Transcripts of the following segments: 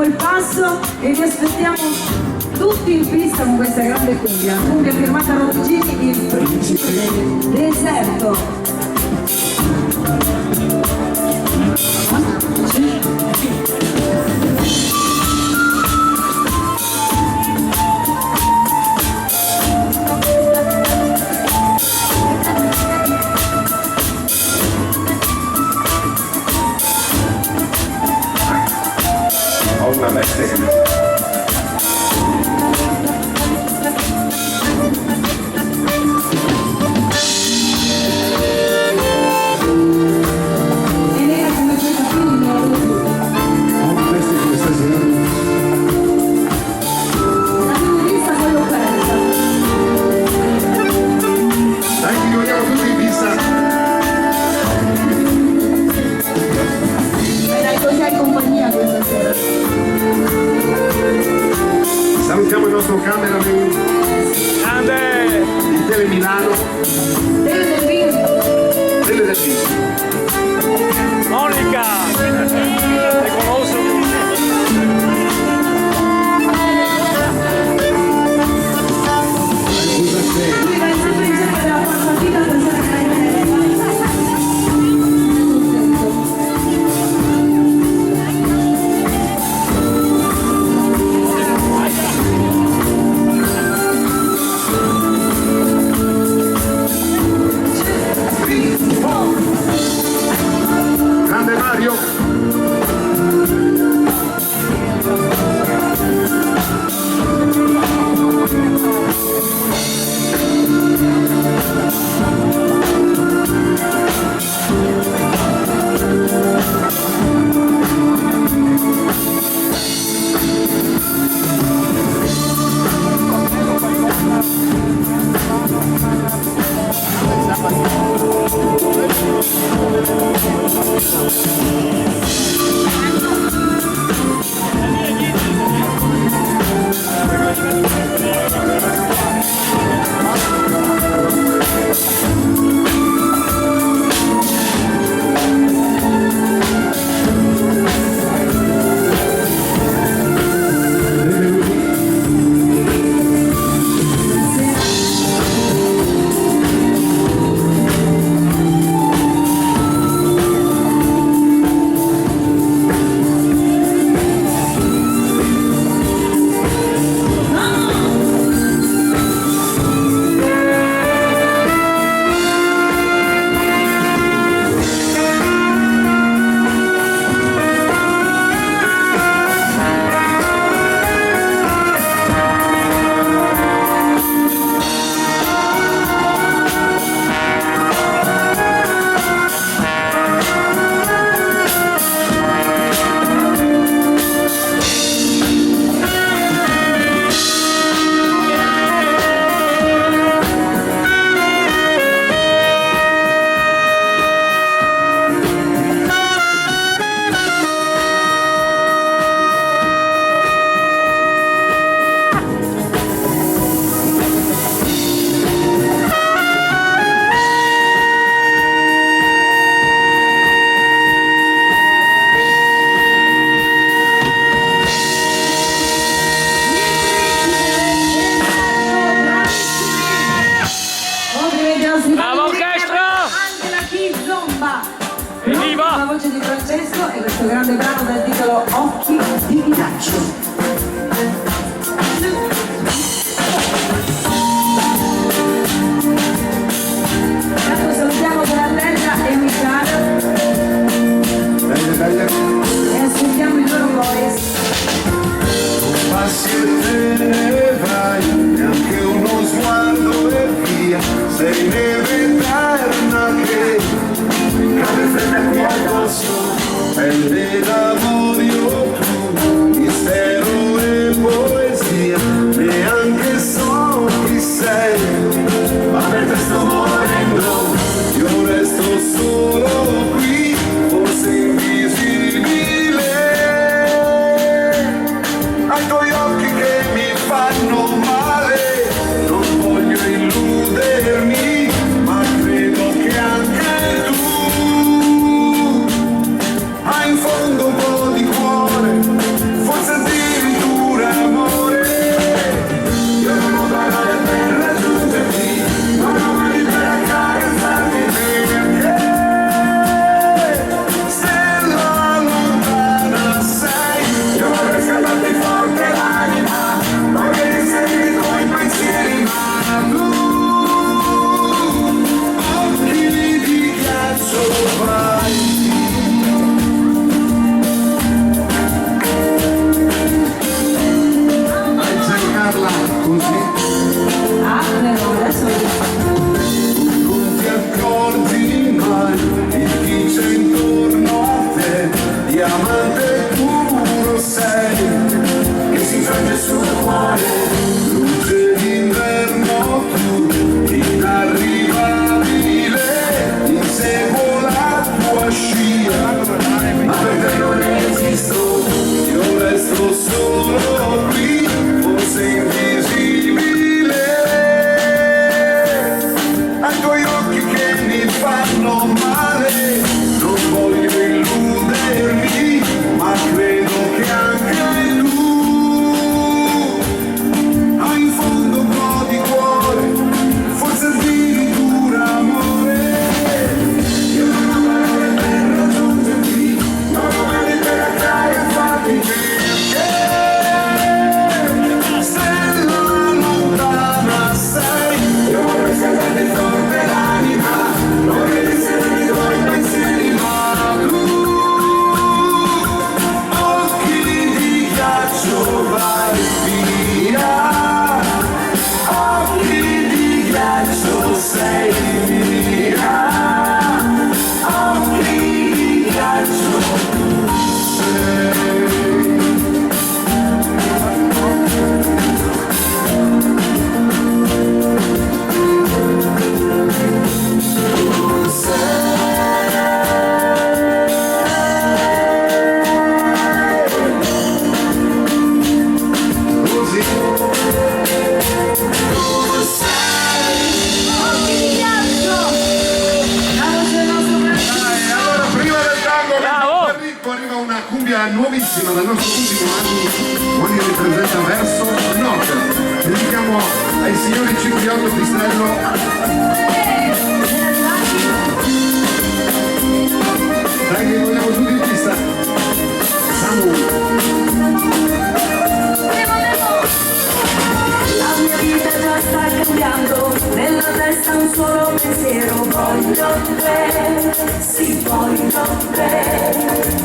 il passo e vi aspettiamo tutti in pista con questa grande cumbia firmata Rodgini, il principe del deserto. Una bestemmia. Salutiamo il nostro cameraman grande di Tele Milano, Tele del Viso, Monica, te conosco. passi e te ne vai, neanche uno sguardo e via, sei neve eterna che cade fredda qui addosso, pelle d'avorio tu, mistero e poesia, neanche so chi sei, ma mentre sto morendo, io resto solo qui, forse invisibile, ai tuoi occhi che mi fanno male, non voglio illudermi, ma credo che anche tu hai in fondo un po' di cuore, forse addirittura amore. Io non ho parole per raggiungerti, non ho mani per accarezzarti, perché stella lontana sei. Io vorrei scaldarti forte l'anima, vorrei inserire i tuoi pensieri, ma tu occhi di ghiaccio vai. Così Ah, però adesso non ti accorgi mai di chi c'è intorno a te, diamante puro sei, che si infrange sul cuore, luce d'inverno tu, inarrivabile, inseguo la tua scia, ma per te non esisto, io resto solo qui, forse invisibile, ai tuoi occhi che mi fanno male, non voglio illudermi, ma credo che anche tu hai in fondo un po' di cuore, forse addirittura amore. Io non ho parole per raggiungerti, non ho mani per accarezzarti, perché stella lontana sei. Io vorrei scaldarti forte l'anima, vorrei inserire i tuoi pensieri, ma tu occhi di ghiaccio vai via, occhi di ghiaccio sei via, occhi di ghiaccio sei. Nuovissima dal nostro ultimo anni ripresenta verso nord, dedichiamo ai signori Cipriotto Pistello, dai che vogliamo tutti in pista, Samu. la mia vita già sta cambiando, nella testa un solo pensiero, voglio te, sì voglio te.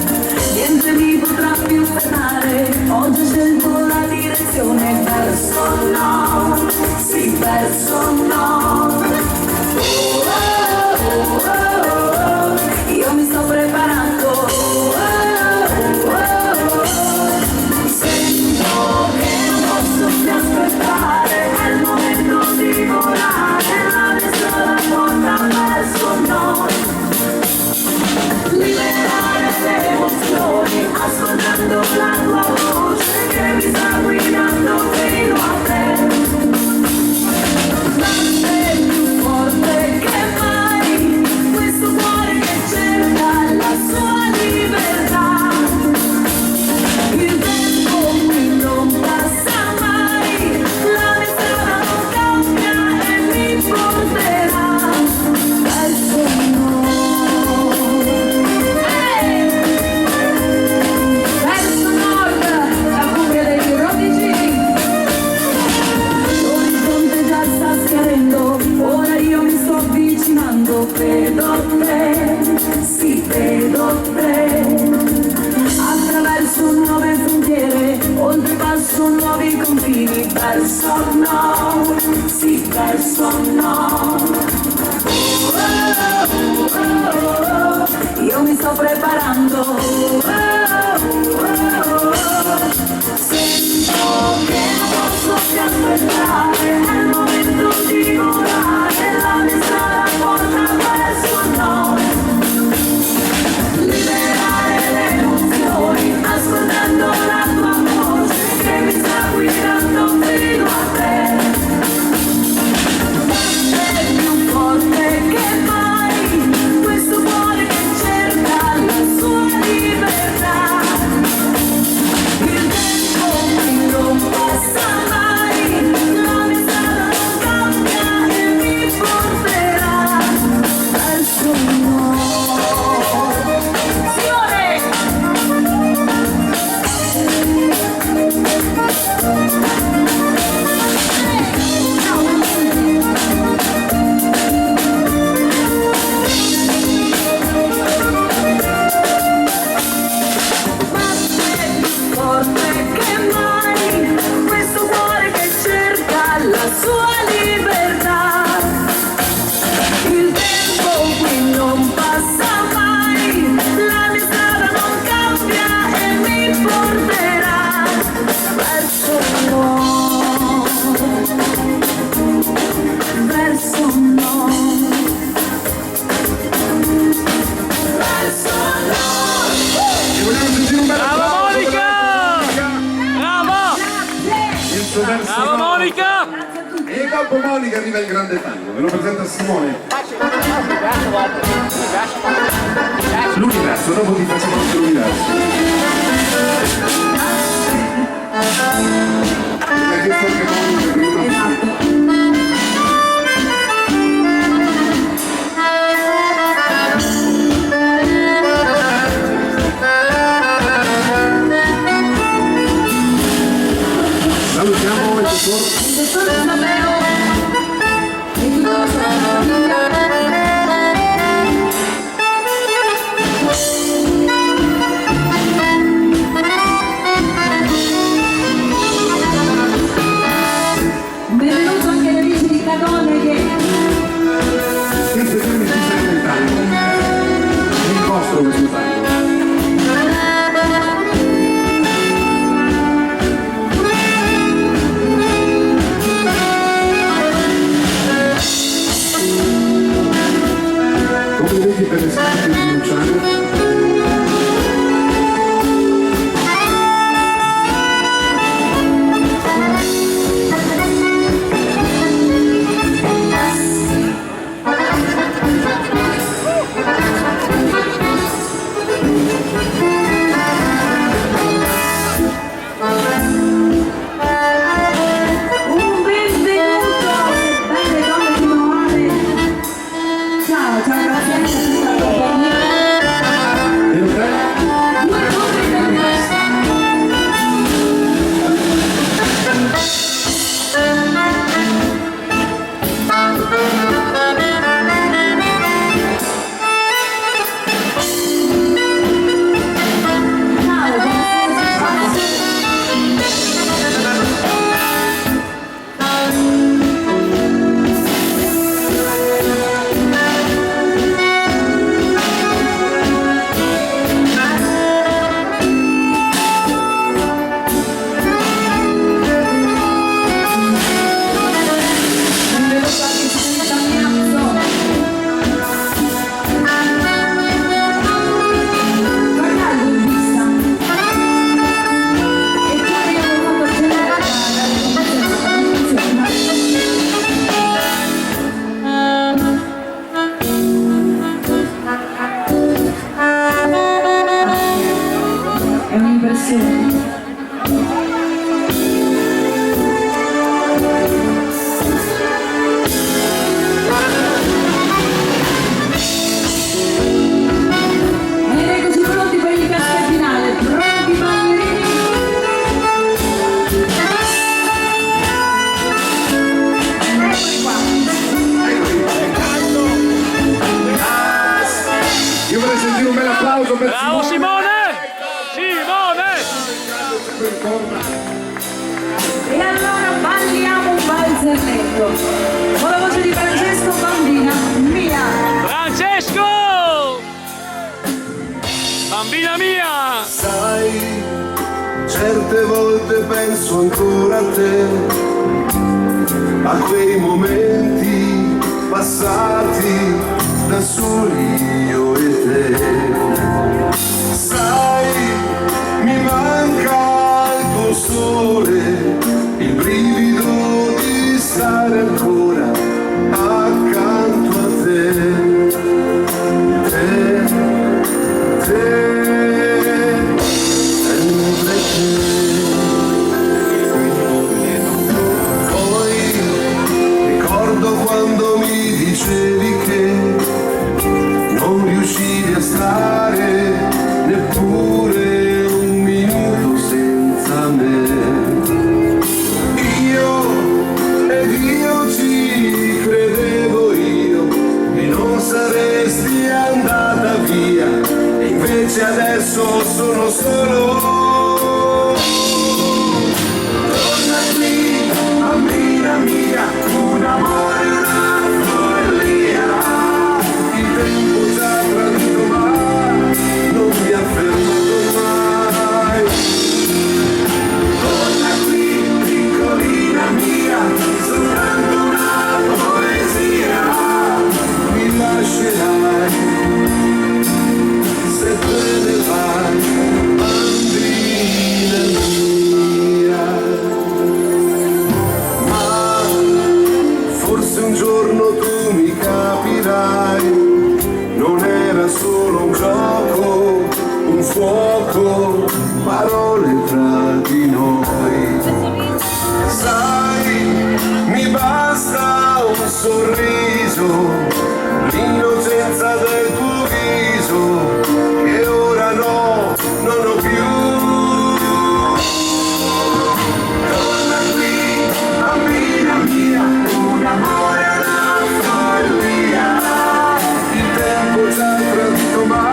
Niente mi potrà più fermare, oggi ho scelto la direzione verso no, sì verso no. Io mi sto preparando, verso no, sì, verso no. Io mi sto preparando. Sento che non posso più aspettare, è il momento di volare, la mia strada porta verso no. Liberare le emozioni, ascoltando la tua voce che mi sta guidando fino a te. Batte più forte che mai questo cuore che cerca la sua libertà. Il tempo qui non passa mai, la mia strada non cambia e mi porterà verso il no. Sua libertà, il tempo qui non passa mai, la mia strada non cambia e mi porterà verso no, verso no, verso no. E vogliamo sentire un bel Brava applauso per Monica! Brava! il suo verso Brava no. Monica! E dopo Monica arriva il grande tango, ve lo presenta Simone. L'universo, dopo ti facciamo anche l'universo. Mi ha chiesto anche Monica prima. Salutiamo il dottor. Benvenuto anche agli amici di Cadone che Questi giorni si sta inventando. È imposto questo tango. Complimenti per l'esempio di Luciano. un benvenuto, belle donne di Moale. Ciao, ciao, grazie. E lo tre? Due donne per me. Ciao, benvenuto anche Simone Damiazzo. Guardate in vista. E poi abbiamo fatto accendere è un'impressione. Ed eccoci pronti per il casco finale. Pronti ballerini? Eccoli qua. Io vorrei sentire un bel applauso per Bravo Simone! Simone! Simone! E allora vai! Certo, con la voce di Francesco Bambina mia. Francesco! Bambina mia! Sai, certe volte penso ancora a te, a quei momenti passati da soli io e te. Sai, mi manca il tuo sole, il brivido di stare ancora accanto a te. Sempre te. Poi ricordo quando mi dicevi che non riuscivi a stare neppure un minuto senza me. Io ci credevo io e non saresti andata via, e invece adesso sono solo. Torna qui, bambina mia, un amore, una follia. Il tempo ci ha tradito ma non mi ha fermato mai. Torna qui, piccolina mia, soltanto una poesia. Mi lascerai se te ne vai, bambina mia. Ma forse un giorno tu mi capirai, non era solo un gioco, un fuoco, parole tra di noi. Sai, mi basta un sorriso, l'innocenza del tuo viso, che ora no, non ho più. Torna qui, bambina mia, un amore, una follia. Il tempo ci ha tradito ma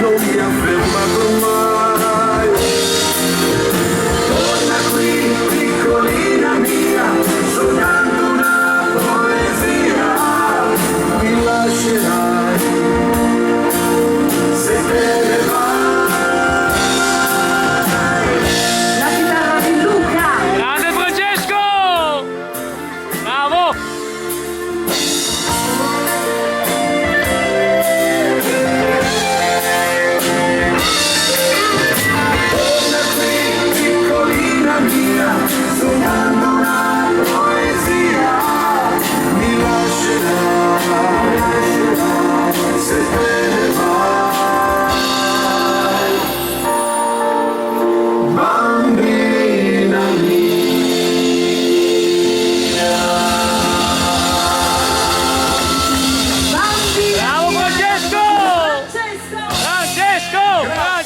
non mi ha fermato mai. Torna qui, piccolina mia, soltanto una poesia. Mi lascerai se te ne vai. La chitarra di Luca. Grande Francesco! Bravo! Torna qui, piccolina mia, soltanto una poesia. Mi lascerai se te ne vai, bambina mia. Bambina Bravo Francesco! Francesco. Francesco!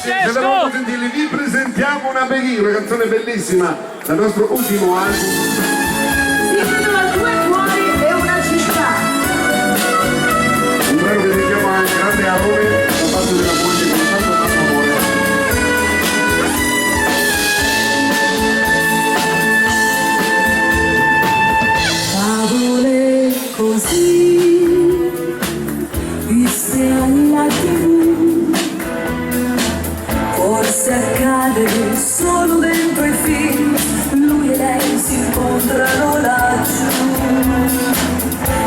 Siete molto Francesco! gentili, vi presentiamo una Beghin, una canzone bellissima dal nostro ultimo album. Si vedono due cuori e una città. Un brano che dedichiamo al grande amore da parte della moglie con tanto amore. Favole così, viste alla TV, forse accade solo dentro i film. Lui e lei si incontrano laggiù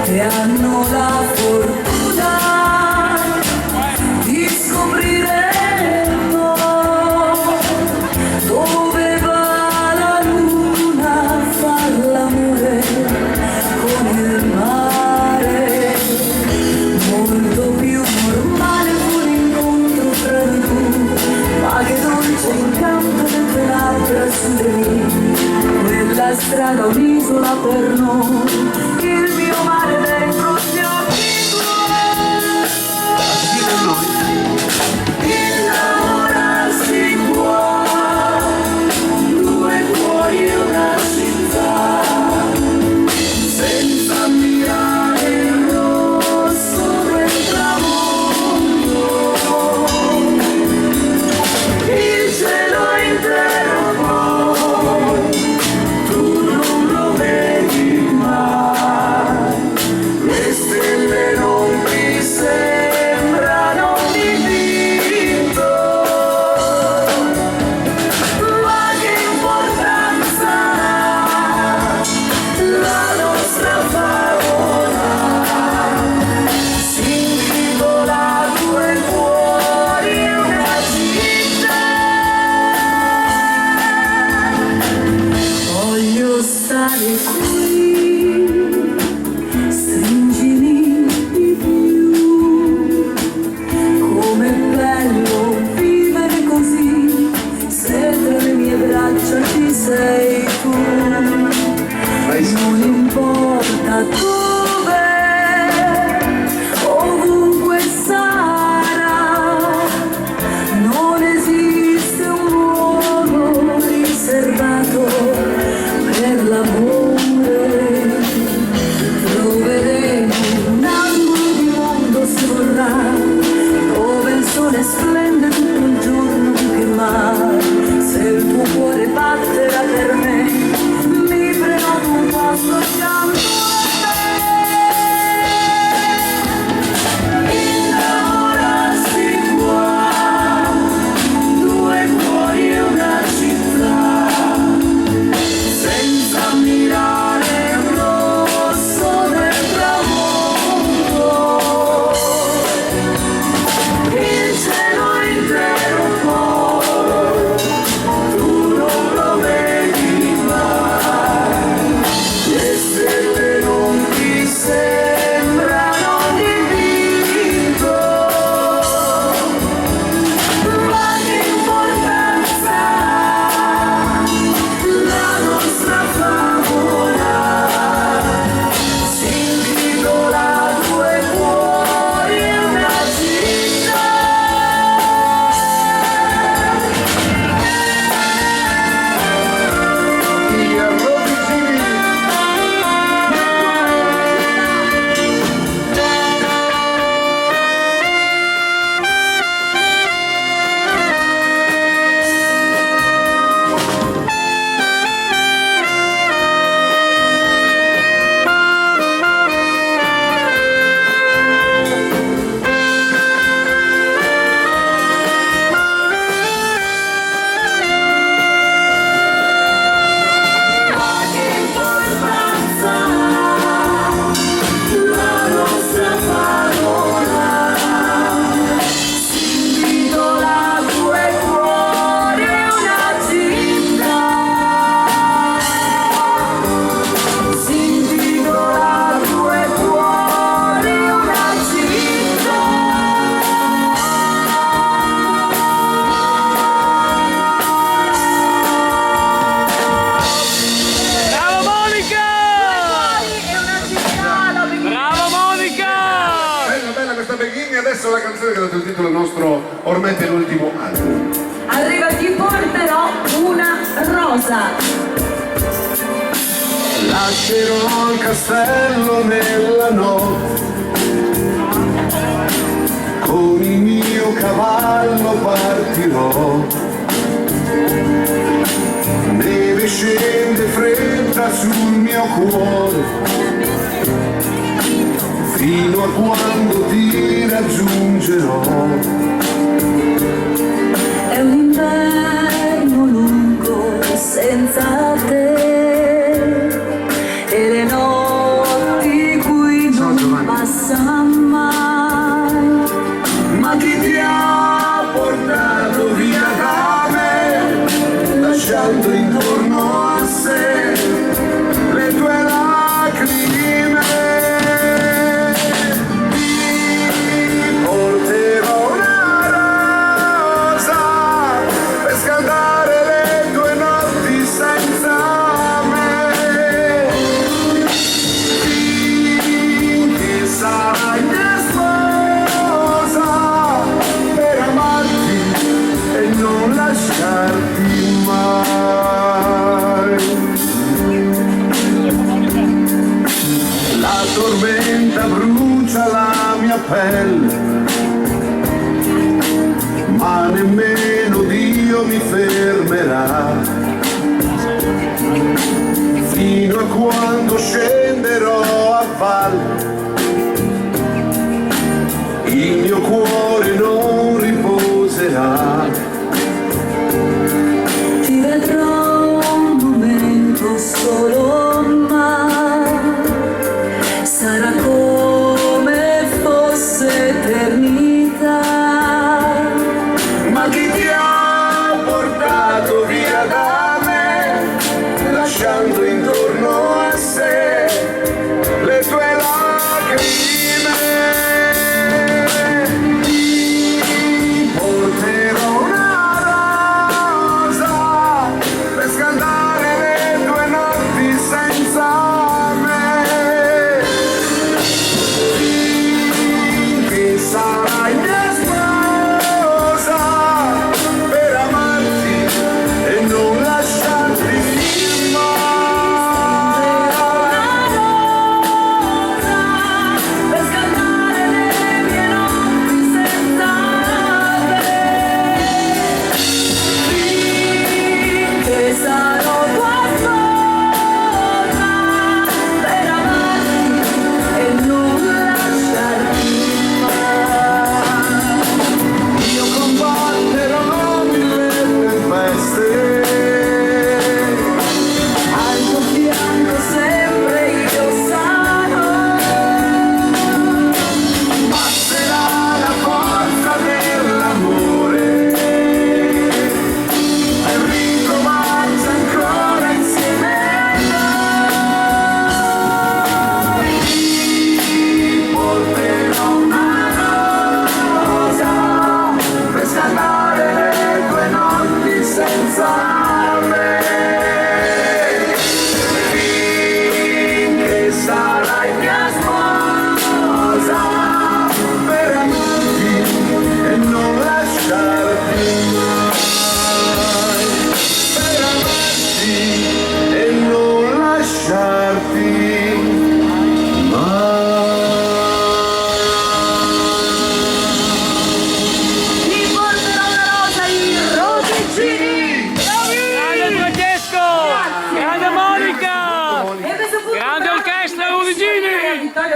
e hanno la fortuna di scoprire dove va la luna a far l'amore con il mare. Molto più normale fu l'incontro tra noi, ma che dolce incanto delle labbra sulle mie. Quella strada un'isola per noi, il mio mare dentro gli occhi tuoi. Innamorarsi può, due cuori e una città, senza ammirare il rosso del tramonto. Il cielo intero poi tu non lo vedi mai. braccia ci sei tu, non importa dove, ovunque sarà, non esiste un luogo riservato per l'amore. Troveremo un angolo di mondo si vorrà, dove il sole splende tutto il giorno che mai. Se il tuo cuore batterà per me, mi prenoto un posto accanto a te. Innamorarsi qua, due cuori e una città, senza mirare il rosso del tramonto. Il cielo intero poi, tu non lo vedi mai, le stelle non ti sembrano dipinto, ma che importanza la nostra favola, si intitola Due cuori e una città. Gli arrobicini. Ma che importanza la nostra parola, si intitola Due cuori e una città, si intitola Due cuori e una città. Bravo Monica! Bravo Monica! Bella, bella questa Beghini. Adesso la canzone che ha dato il titolo al nostro ormai penultimo album. Arriva Ti porterò una rosa. Lascerò il castello nella notte, con il mio cavallo partirò. Neve scende fredda sul mio cuore, fino a quando ti raggiungerò. È un inverno lungo senza te, e le notti qui non passa mai. Ma chi ti ha portato via da me, lasciando intorno a sé le tue lacrime? Ti porterò una rosa per scaldare le tue notti senza me. Finché sarai mia sposa, per amarti e non lasciarti mai. La tormenta brucia la mia pelle, ma nemmeno Dio mi fermerà, fino a quando scenderò a valle. Il mio cuore non riposerà. Ti vedrò un momento solo, ma sarà come fosse eternità. Ma chi ti ha portato via da me, lasciando intorno a sé le tue lacrime?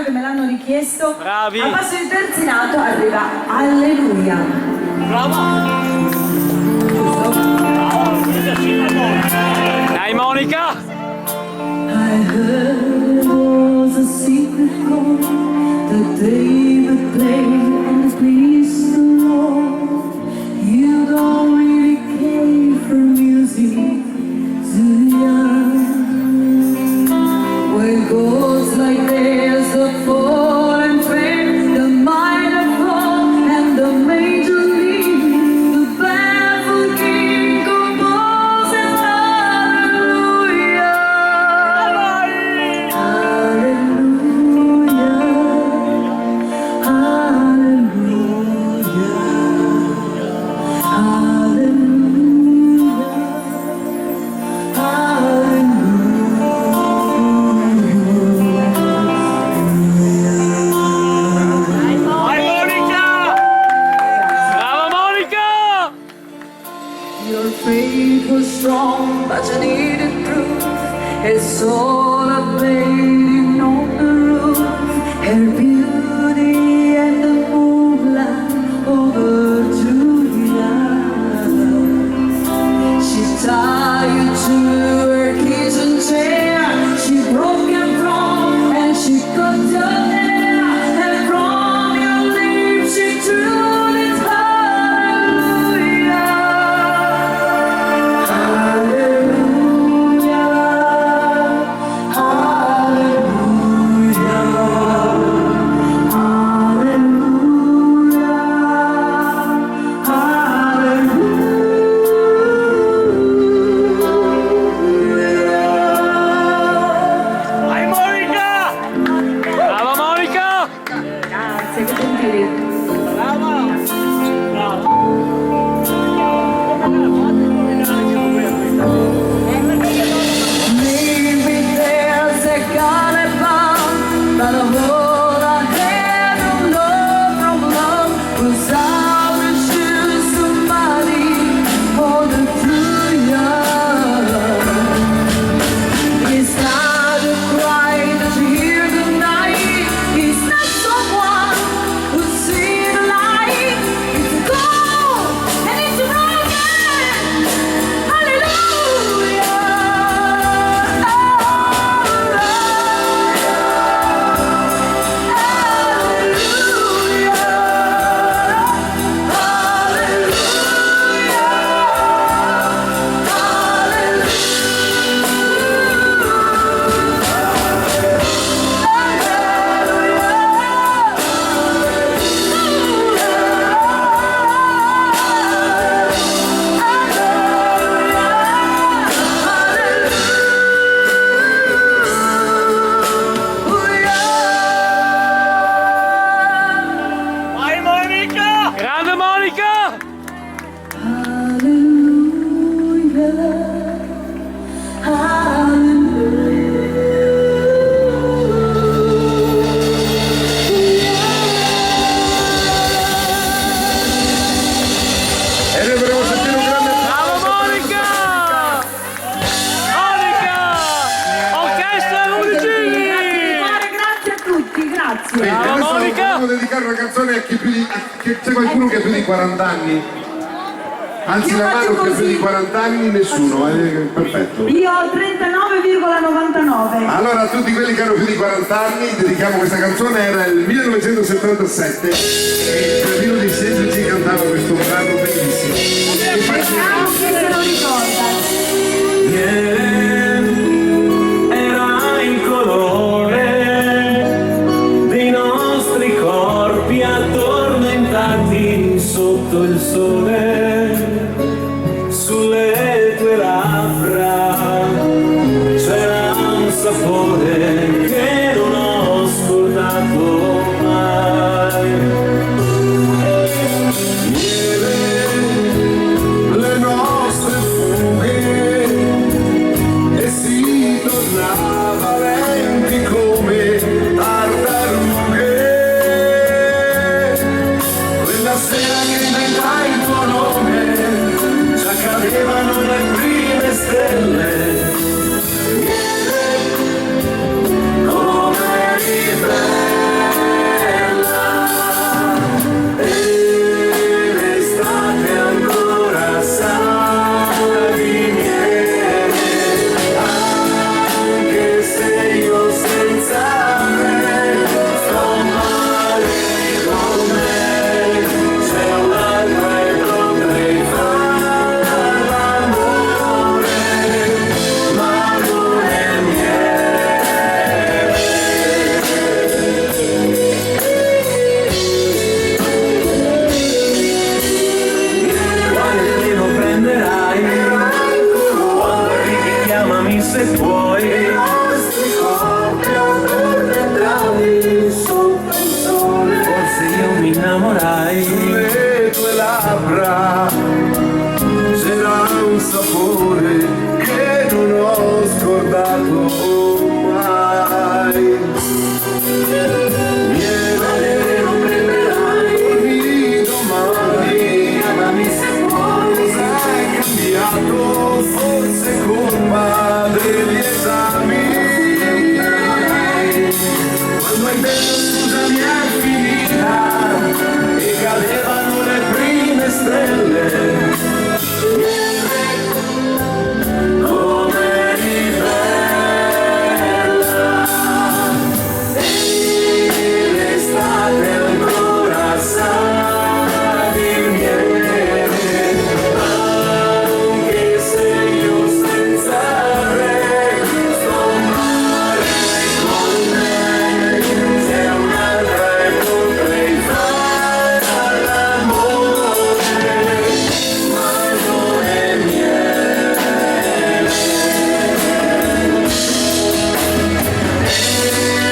che me l'hanno richiesto. Bravi. A passo di terzinato arriva Alleluia. Dai Monica! I heard it was a secret chord that David played and pleased the Lord. You don't really care for music, do ya? When chords like this, the fall and faint, the minor fall and the major lead, the baffled king composes hallelujah, hallelujah, Vai Monica! Brava Monica! Your faith was strong, but you needed proof. It's all a painting on the roof. Her beauty and the moonlight over Julia. She tied you to her kitchen chair. She broke your throne and she cut your hair. And from your lips she drew this hallelujah. Hallelujah, hallelujah, hallelujah. Vai Monica! Brava Monica! Grazie, che gentili. Brava! Brava! Maybe there's a God above, but a whole lot ahead of love from love was out to choose somebody for the true love. It's not a cry that you hear tonight. It's not someone who see the light. It's a call and it's a broken. Hallelujah. Vai Monica! Grande Monica! E noi vorremmo sentire un grande Brava Monica! Monica! Orchestra Rudigini! Grazie a tutti, grazie. Bene, Brava adesso Monica! vogliamo dedicare una canzone a chi c'è qualcuno che ha più di 40 anni? Alzi Io la faccio mano che ha più così. di 40 anni, nessuno, perfetto. Io ho 39,99. Allora a tutti quelli che hanno più di 40 anni dedichiamo questa canzone, era il 1977 e Giardino dei Semplici cantava questo brano bellissimo. E Vediamo chi se lo ricorda. Era il colore dei nostri corpi addormentati sotto il sole, sulle tue labbra c'era un sapore che non ho scordato mai. le nostre fughe e si tornava lenti come tartarughe. Quella sera che inventai il tuo nome già cadevano le prime stelle. se puoi. I nostri corpi addormentati sotto il sole. Forse io mi innamorai. Sulle tue labbra c'era un sapore che non ho scordato mai. Miele lo prenderai domani. Amami se vuoi. Cosa è cambiato? Forse colpa degli esami. Quando hai detto scusami è finita e cadevano le prime stelle. Come eri bella e l'estate ancora sa di miele, anche se io senza re sto male con me. Se un'altra e potrei fare l'amore, ma non è miele.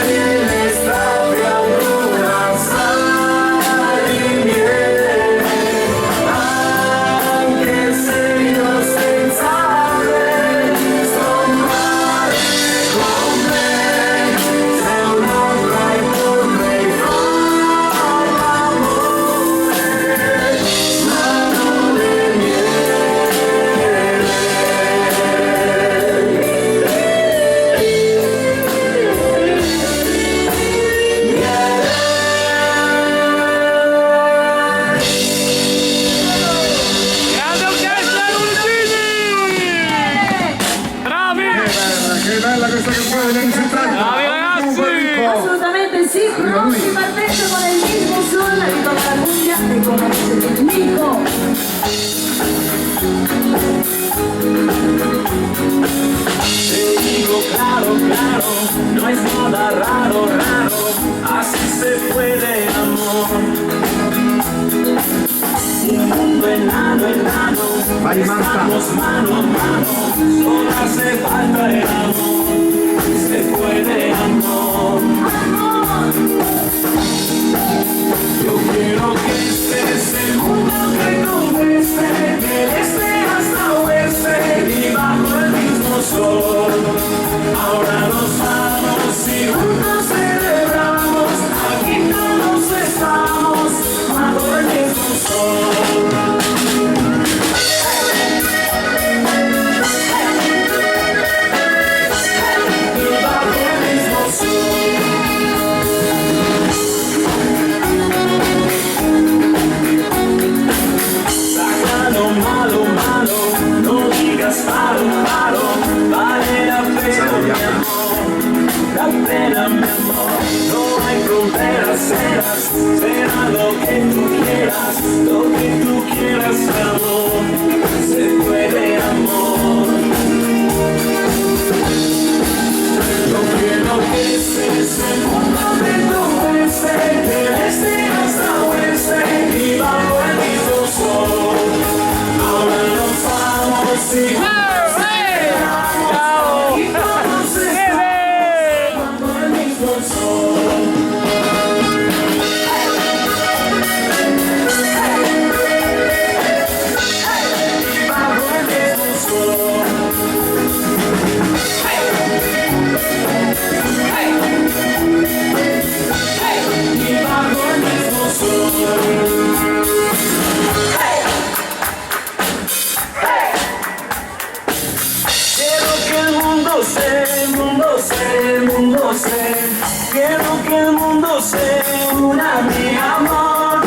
E l'estate ancora sa di miele, anche se io senza te sto male con me. Se un'altra e potrei fare l'amore, ma non è miele. Grande orchestra Unicini! Bravi! Che bella questa canzone degli anni 70. Bravi ragazzi! Assolutamente sì, pronti, partendo con il mismo suono, arriva la cumbia e conosce il Nico. Te digo claro, claro, no es nada raro, raro, así se puede amor. Un mundo enano, enano, estamos mano a mano, solo hace falta el amor, se puede amor. Yo quiero que estés el mundo que conquiste, del este hasta oeste y bajo el mismo sol. Ahora nos vamos y juntos celebramos, aquí todos estamos bajo el mismo sol. Y bajo el mismo sol. Saca lo malo, malo, no digas paro, paro, vale la pena mi amor, la pena mi amor, no hay fronteras, será lo que tú quieras, lo que tú quieras amor, se puede amor. Yo quiero que estés el mundo de tu este, del este hasta oeste y bajo el mismo sol. Ahora nos vamos y Ciao! y todos estamos bajo el mismo sol. Y bajo el mismo sol. Y bajo el mismo sol. Quiero que el mundo se, el mundo se, el mundo se. Quiero que el mundo se una mi amor.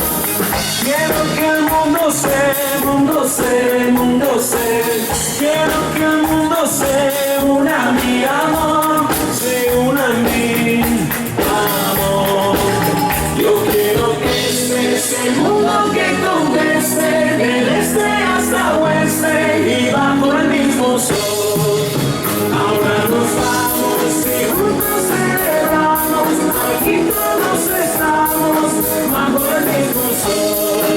Quiero que el mundo se, el mundo se, el mundo se. Quiero que el mundo se una mi amor, se una mi amor. Yo quiero que estés el mundo que conteste, del este hasta oeste y bajo el mismo sol. Ahora nos vamos y juntos celebramos, aquí todos estamos bajo el mismo sol.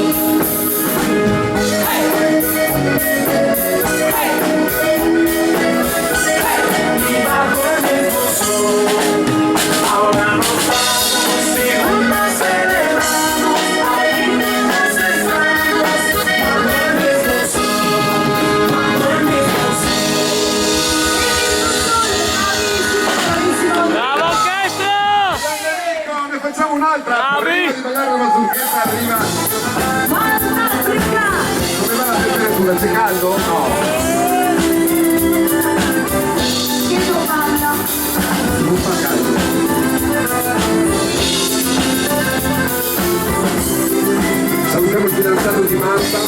Hey, hey, hey, hey. Bravi! Di pagare la mazurchetta arriva. Africa! Come va la temperatura? C'è caldo? No. Che domanda? Non fa caldo. Salutiamo il fidanzato di Marta.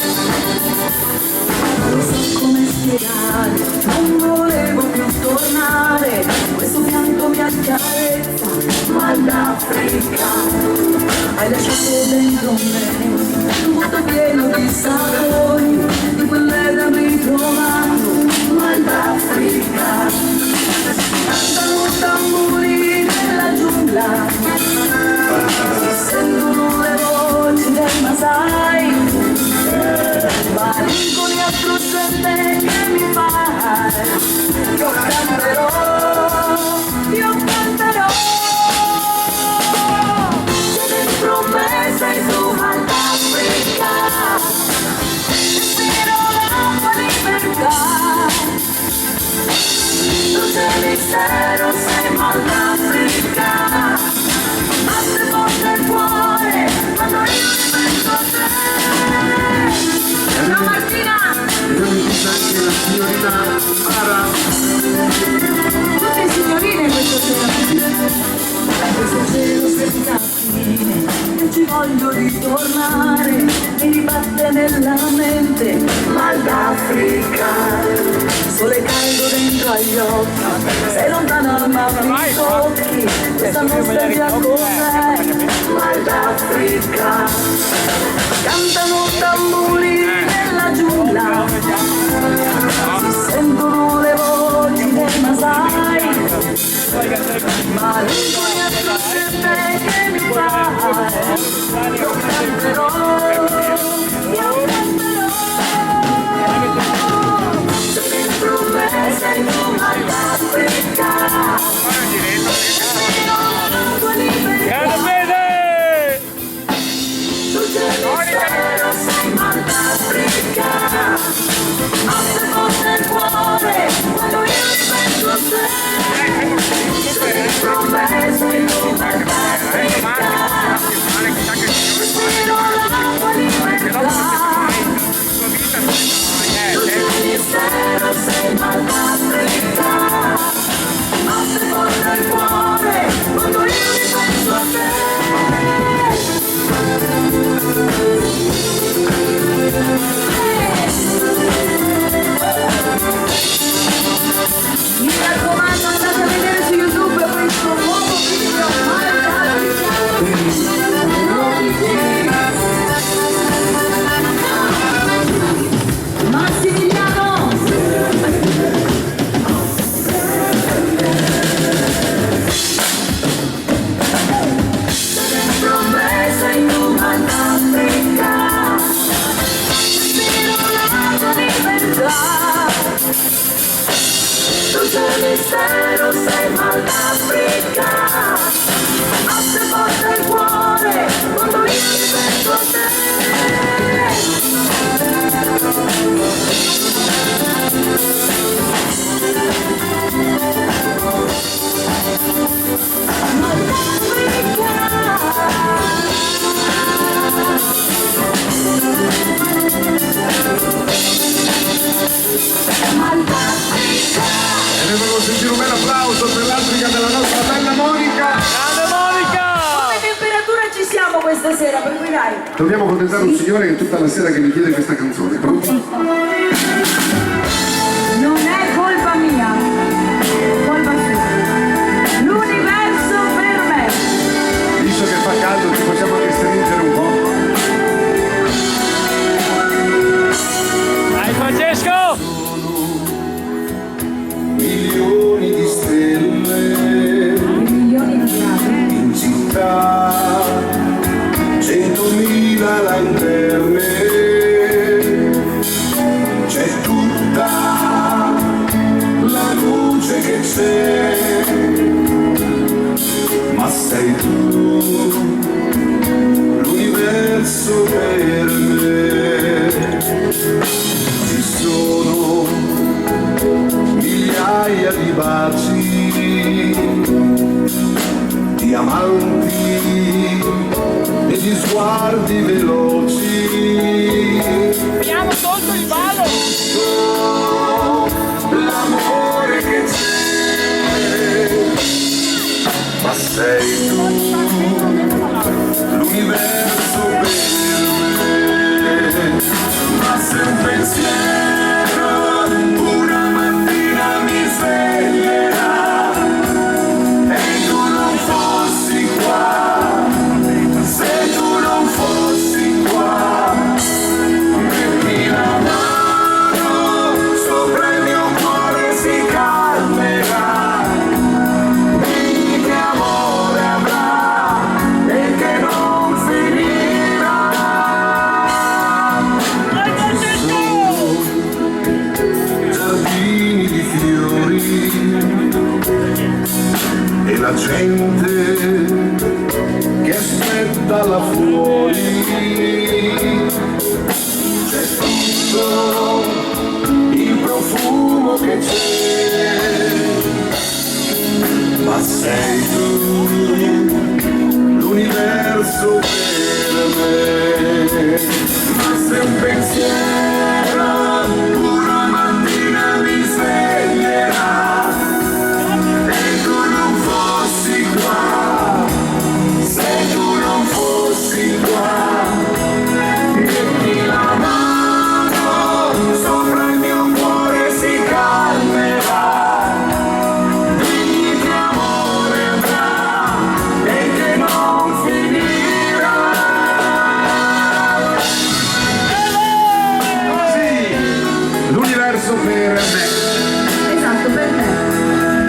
Non so come spiegare, non volevo più tornare, questo pianto mi accarezza, ma l'Africa hai lasciato dentro me, un vuoto pieno di sapori, di quelle da ritrovato, ma l'Africa cantano tamburi nella giungla, si sentono le voci del Masai. Maringoni a gente che mi fa, io canterò, c'è dentro me, sei tu all'Africa, respiro la tua libertà, luce e mistero, sei all'Africa, batte forte il cuore, quando io penso a te. Ciao Martina! Vediamo qui c'è anche la signorina Mara. Tutte signorine questa sera. Questo cielo senza fine, io ci voglio ritornare, mi ribatte nella mente, ma l'Africa, sole caldo dentro agli occhi, sei lontana ma mi tocchi, questa nostalgia cos'è, ma l'Africa, cantano tamburi nella giungla, si sentono le voci dei Masai, ma l'ingoni a gente che mi fai, io canterò, se dentro me sei tu all'Africa, la tua libertà, bene! luce e mistero sei all'Africa, batte forte il cuore, quando io ripenso a te, se dentro me sei tu all'Africa, respiro la tua libertà, luce e mistero sei all'Africa, batte forte il cuore, quando io ripenso a te. Mi raccomando, andate a vedere su YouTube questo nuovo video Massimiliano! Dentro me sei tu all'Africa, respiro la tua libertà, luce e mistero sei all'Africa, batte forte il cuore, quando io ripenso a te. E ne volevo sentire un bel applauso per l'Africa della nostra bella Monica. Grande Monica! Come temperatura ci siamo questa sera, per cui dai. Dobbiamo contentare un signore che tutta la sera che mi chiede questa canzone. Pronti? Non è colpa mia, colpa sua. L'universo per me. Visto che fa caldo ci possiamo anche stringere un po'. Dai Francesco! Milioni di stelle Milioni di gradi. in città, 100.000 lanterne, c'è tutta la luce che c'è, ma sei tu l'universo per me. Ci sono migliaia di baci, diamanti gli sguardi veloci. Abbiamo tolto il palo. L'amore che c'è, ma sei tu, l'universo per me. Ma se un pensiero una mattina mi sveglierà e tu non fossi qua, se tu non fossi qua, metti la mano sopra il mio cuore, si calmerà. Dimmi che amore avrà e che non finirà. Giardini di fiori e la gente che aspetta là fuori. C'è tutto il profumo che c'è, ma sei tu, l'universo per me. Ma se un pensiero una mattina mi sveglierà e tu non fossi qua, se tu non fossi qua, metti la mano sopra il mio cuore, si calmerà. Dimmi che amore avrà e che non finirà. Così, l'universo per me. Esatto, per te.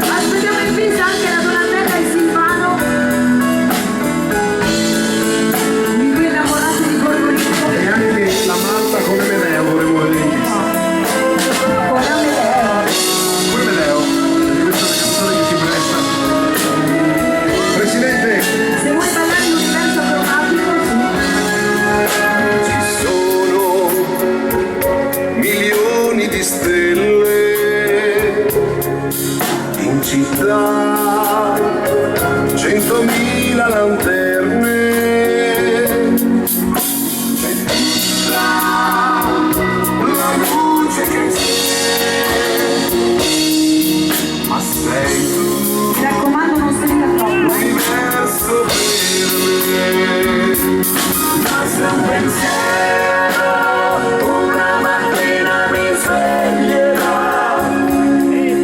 Aspettiamo in vista anche la Donatella e Silvano, di cui innamorati di Gorgolino. E anche la Malta con Medeo vorremmo vedere in vista. Con Amedeo. Come Medeo? Di questa canzone che si presta. Presidente, Se vuoi ballare l'universo cromatico, ci sono milioni di stelle in città, 100.000 lanterne. C'è tutta la luce che c'è, ma sei tu, mi raccomando non stringa troppo. l'universo per me. Ma se un pensiero una mattina mi sveglierà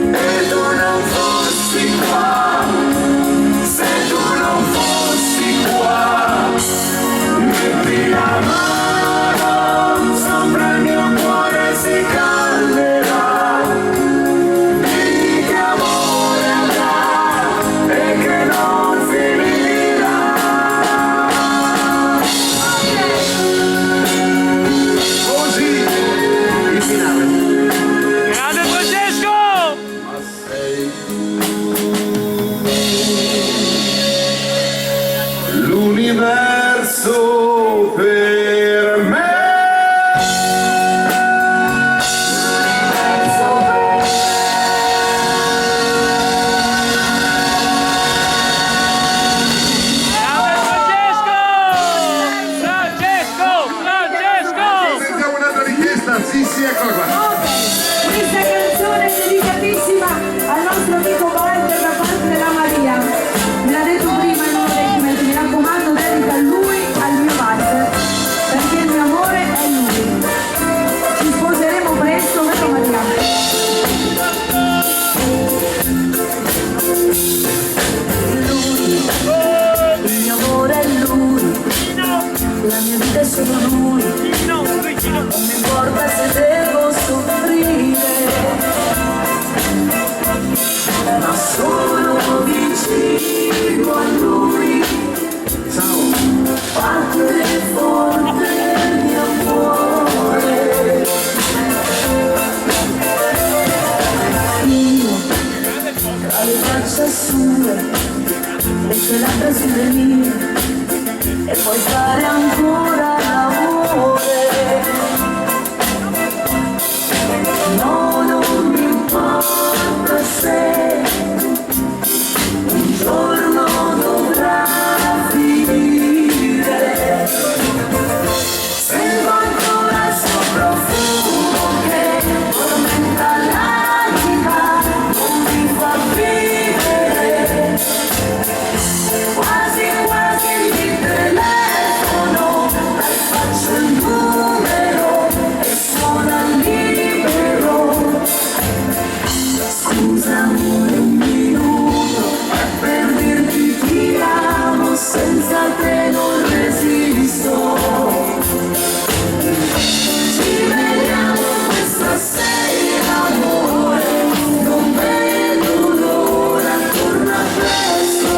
e tu non fossi qua, se tu non fossi qua, metti la mano sopra il mio cuore, si calmerà. Dimmi che amore avrà e che non finirà. Così il finale. Grande Francesco. Ma sei l'universo per me. Grande Francesco. Sentiamo un'altra richiesta, sì, eccola qua. Questa canzone è dedicatissima al nostro amico Walter da parte della Maria. Me l'ha detto prima in uno dei commenti, mi raccomando, dedica a lui, al mio Walter, perché il mio amore è lui. Ci sposeremo presto, vero Maria? Lui, il mio amore è lui, la mia vita è solo lui. Non mi importa se devo soffrire, ma sono vicino a lui. Batte forte il mio cuore. Io, tra le braccia sue, le sue labbra sulle mie, e puoi fare ancora l'amore. No, non mi importa se un giorno dovrà finire. Scusa amore un minuto, è per dirti ti amo, senza te non resisto. Ci vediamo questa sera amore, non vedo l'ora, torna presto.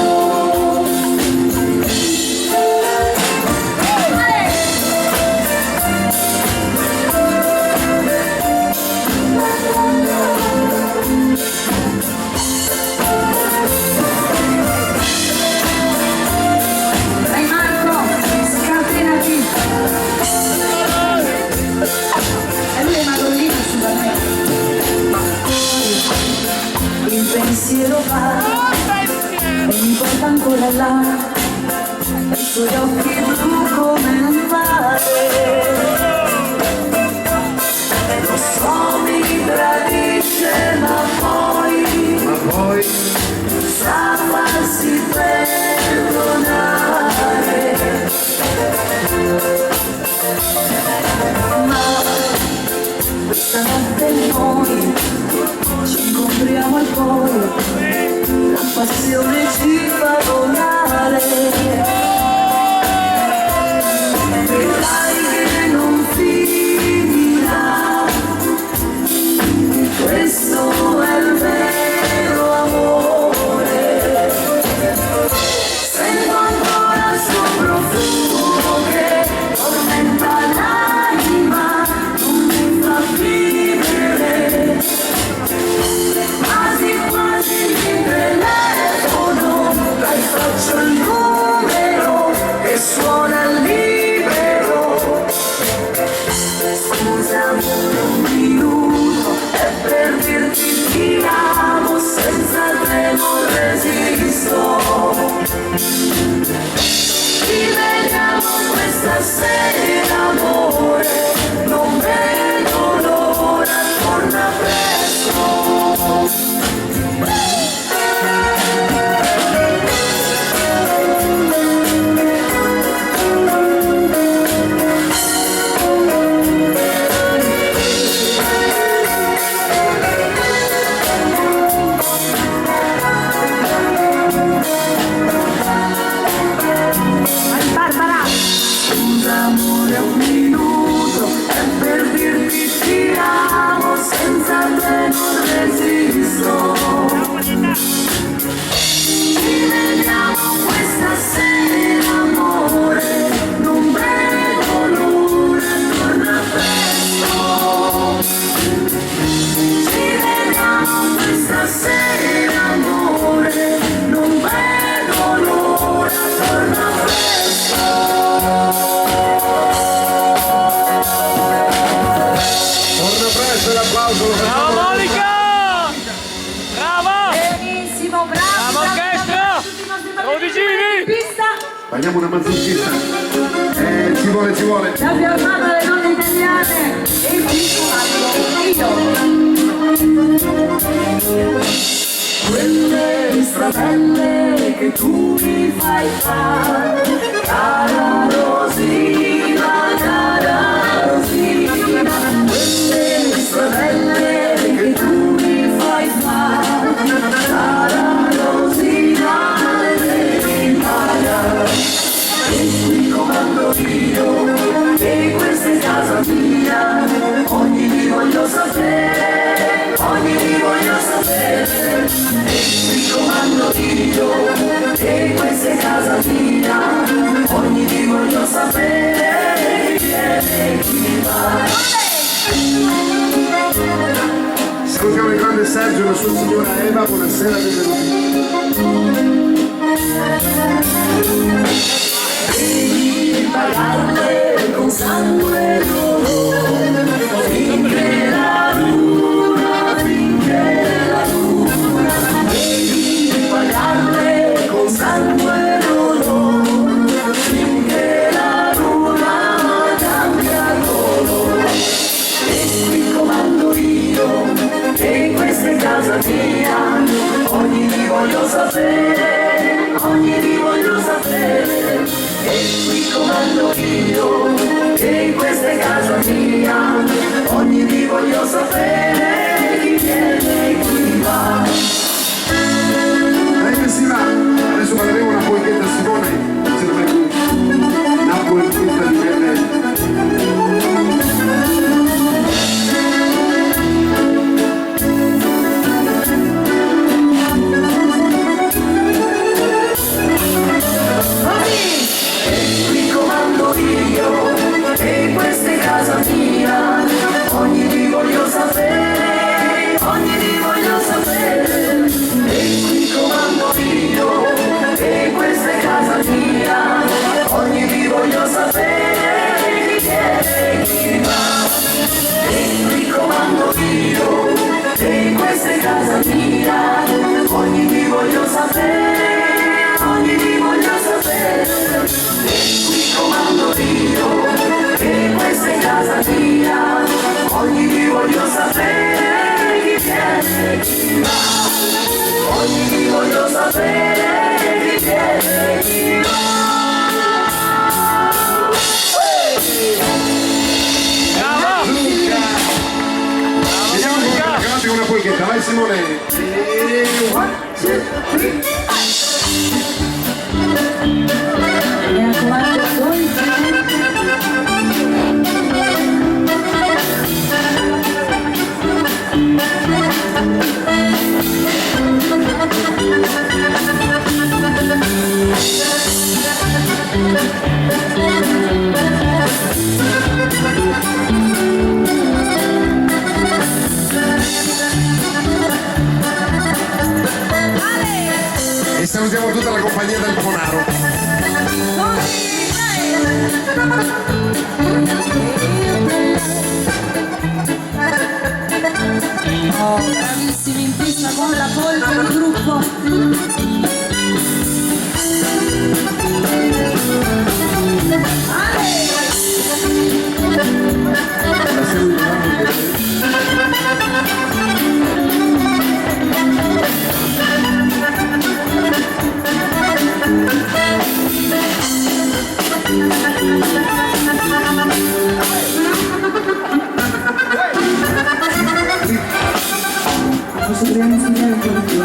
Dai Marco, scatenati. E lui è Madonnina sulla me. Il pensiero va e mi porta ancora là, i suoi occhi blu come il mare. Lo so mi tradisce ma poi sa farsi perdonare. Ma questa notte noi ci incontriamo e poi la passione ci fa volare. Vedrai che non finirà, questo è il vero amore. Sento ancora il suo profumo che tormenta l'anima, non mi fa vivere. Quasi quasi mi telefono, dai faccio il numero che suona libero. Scusa un minuto, è per dirti ti amo, senza te non resisto. Ci vediamo questa sera amore, non vedo l'ora, torna presto. Scusa amore un minuto, è per dirti ti amo, senza te non resisto. Ci vediamo questa sera amore, non vedo l'ora, torna presto. Ci vediamo questa sera amore, non vedo l'ora, torna presto. Torna presto l'applauso, lo Brava facciamo. Monica! Brava! Benissimo, bravo! Brava orchestra! Dodicini! Pista! Facciamo una mazzottista. Ci vuole. La fiammata delle donne italiane e il io. Quelle stradelle che tu mi fai fare, cara Rosina, cara Rosina. Quelle stradelle che tu mi fai fare, cara Rosina, le devi pagare. E qui comando io, e questa è casa mia, ogni vi voglio sapere, ogni vi voglio sapere. E qui comando io, e questa è casa mia, ogni vi voglio sapere, viene chi va. Salutiamo il grande Sergio e la sua signora Eva, buonasera, benvenuti. Devi pagarle con sangue loro, finché la luna, devi pagarle con sangue loro, finché la luna cambia colore. E qui comando io, e questa è casa mia, ogni vi voglio sapere, ogni vi voglio sapere. E qui comando io, e questa è casa mia, io, e questa è casa mia, ogni ti voglio sapere, ogni ti voglio sapere, e qui comando io, e questa è casa mia, ogni ti voglio sapere, chi viene e chi va, ogni ti voglio sapere, chi viene e chi va. Una polchetta, vai Simone! One, two, three, mi raccomando, E salutiamo tutta la compagnia del Ponaro. oh, bravissimi in pista con la polpa del gruppo. Dobbiamo insegnare un po' di più,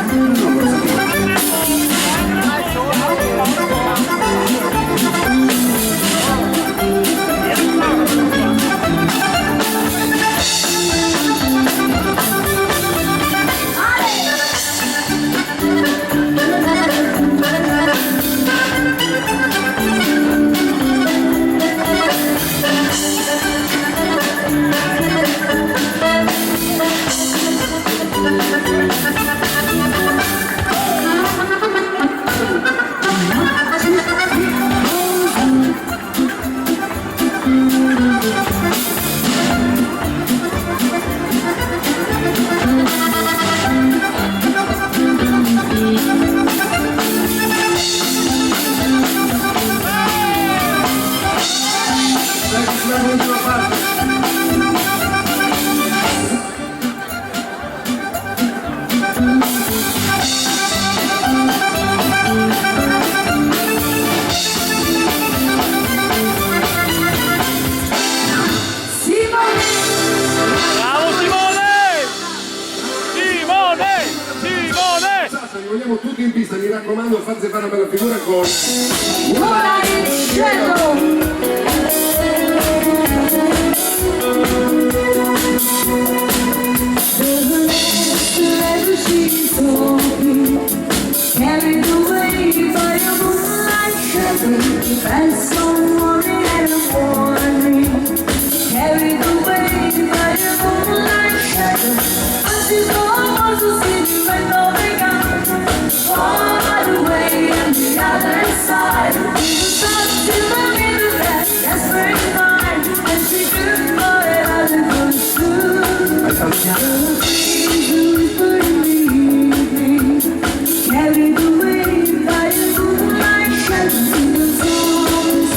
vogliamo tutti in pista, mi raccomando, fate fare una bella figura con... Ora il cielo! Carried away by a moonlight shadow, and someone had a warning. Carried away by a moonlight shadow, but you know to see you and all they got. Far away on the other side, we were stuck to the middle that desperate night, and she couldn't know it as it was true. Carried away by the moonlight shadow, in the storm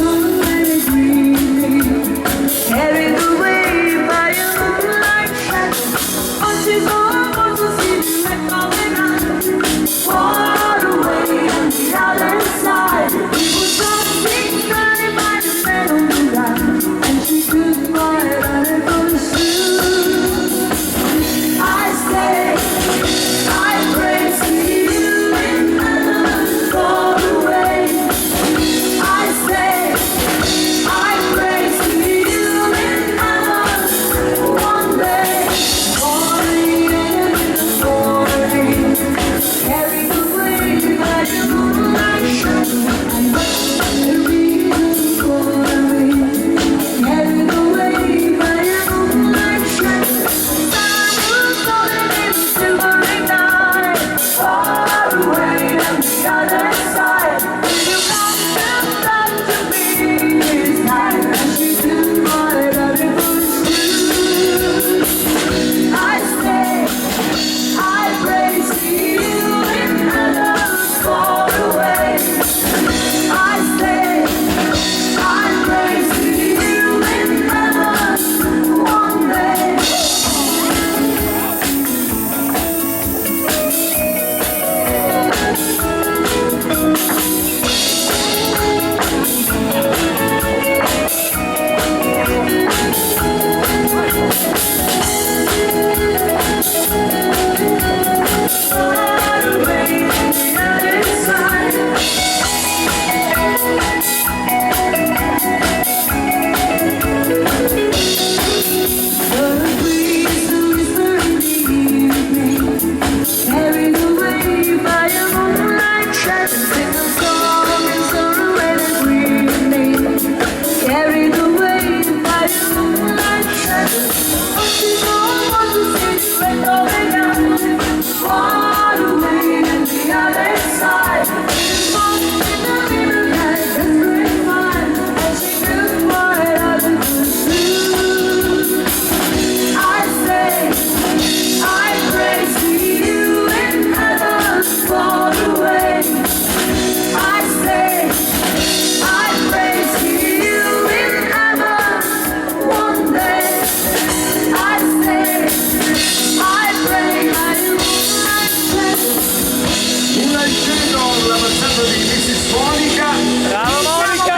Una in centro la facciata di Mrs. Monica. Brava Monica!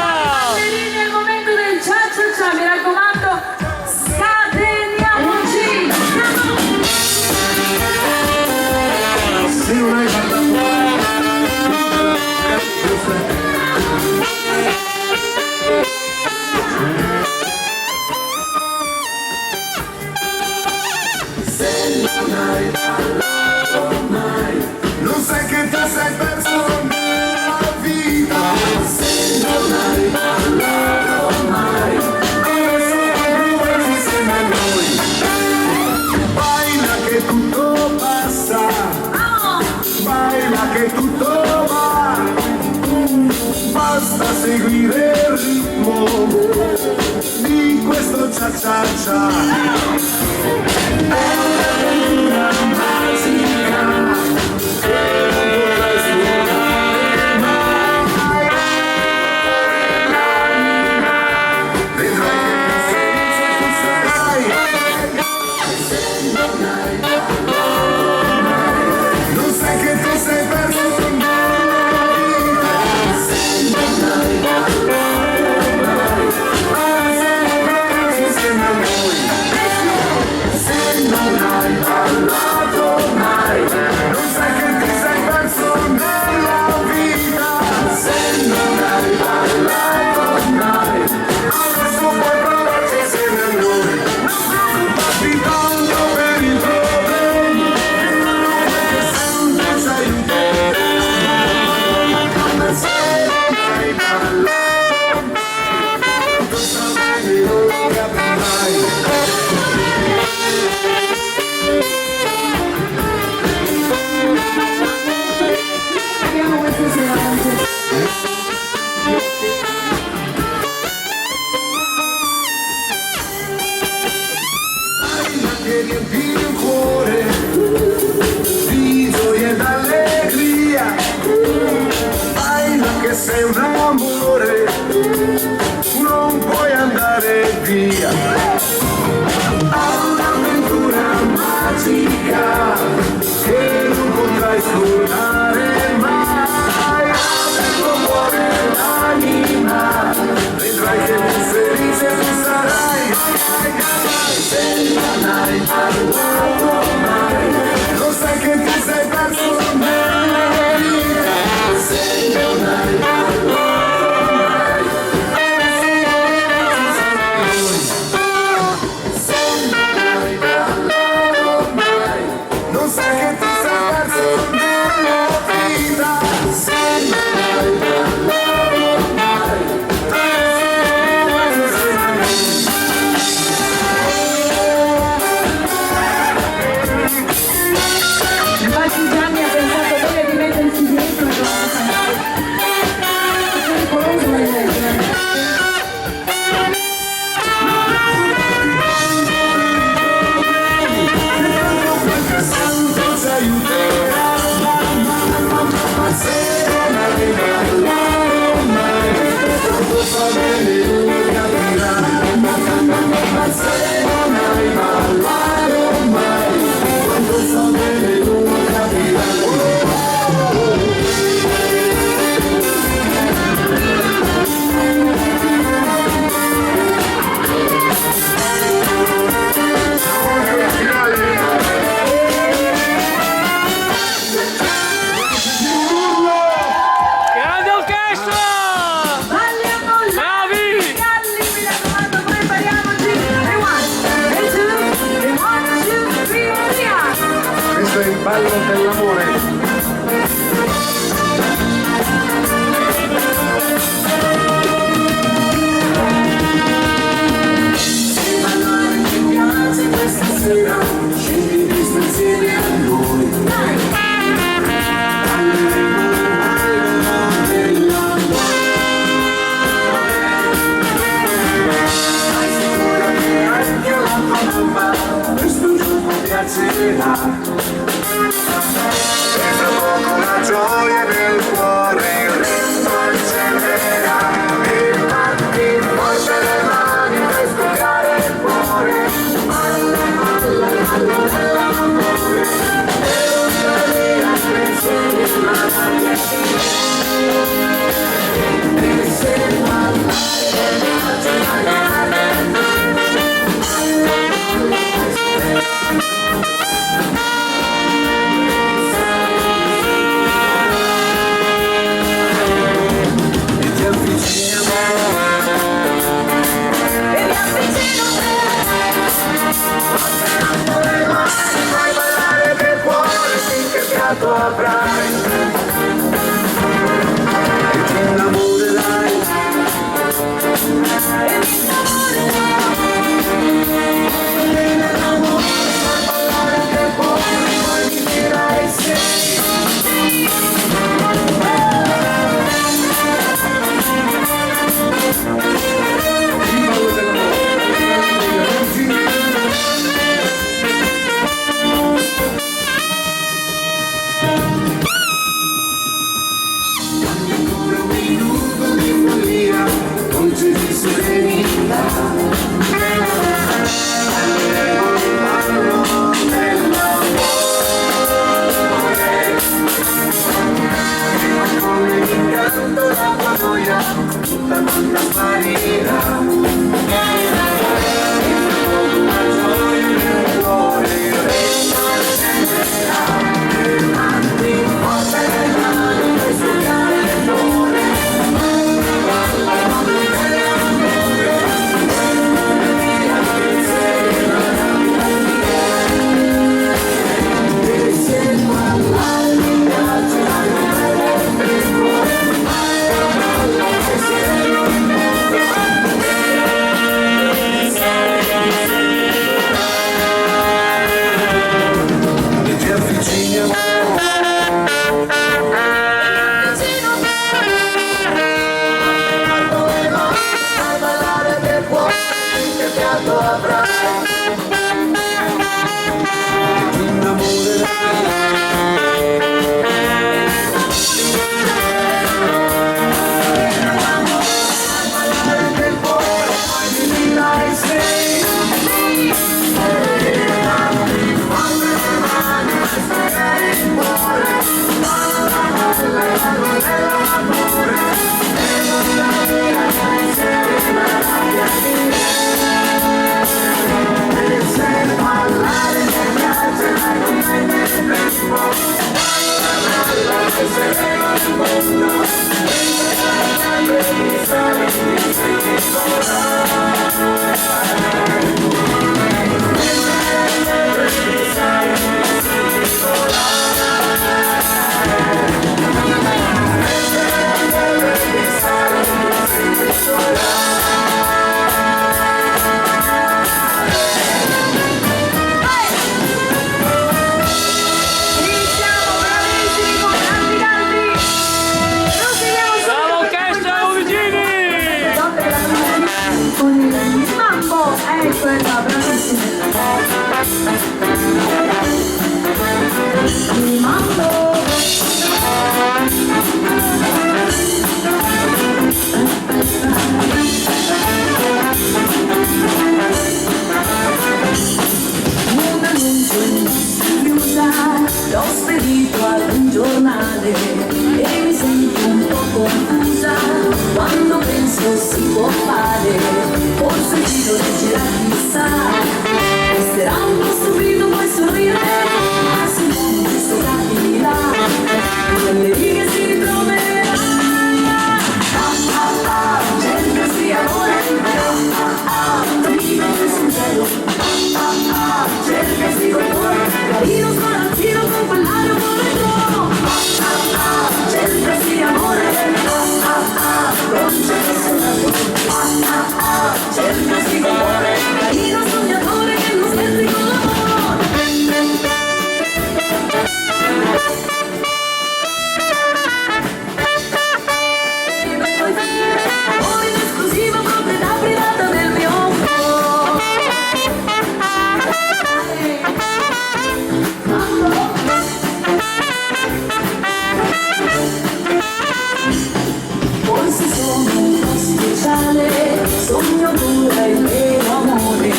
Ballerini, è il momento del cia cia cia, mi raccomando, scateniamoci! Se non hai ballato non sai che ti sei perso nella vita. Se non hai ballato mai, adesso provaci insieme a noi. Baila che tutto passa, baila che tutto va, basta seguire il ritmo di questo cia cia cia. È un'avventura magica che non vorrei sfogare mai. Vedrai che felice tu sarai. Non sai che ti sei perso nella vita. Adesso provaci insieme a noi. Se non hai avrai e ti innamorerai. L'ho spedito ad un giornale e mi sento un po' confusa quando penso si può fare, forse chi lo leggerà chissà, resterà un po' stupito poi sorrire, ma se non questo capirà, quelle righe si ritroverà. Cercasi amore, prima del sincero, cercasi con cuore, carino sbarazzino con quell'aria un po' retro. Cercasi amore, non c'è nessuno. Cercasi con cuore, carino sognatore che non scherzi con l'amore. Amore in esclusiva, proprietà privata del mio cuore. Forse sono un po' speciale, sogno pure il vero amore,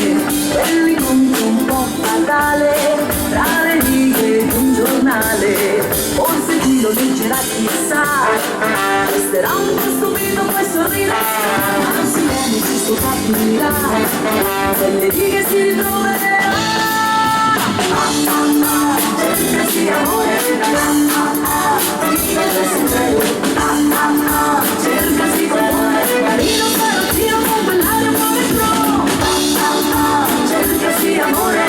quell'incontro un po' fatale, tra le righe di un giornale, forse chi lo leggerà chissà, resterà un po' stupito poi sorrirà, ma se non questo capirà, quelle righe si ritroverà. Cercasi amore, prima del sincero, cercasi con cuore, carino sbarazzino con quell'aria un po' retro. Cercasi amore,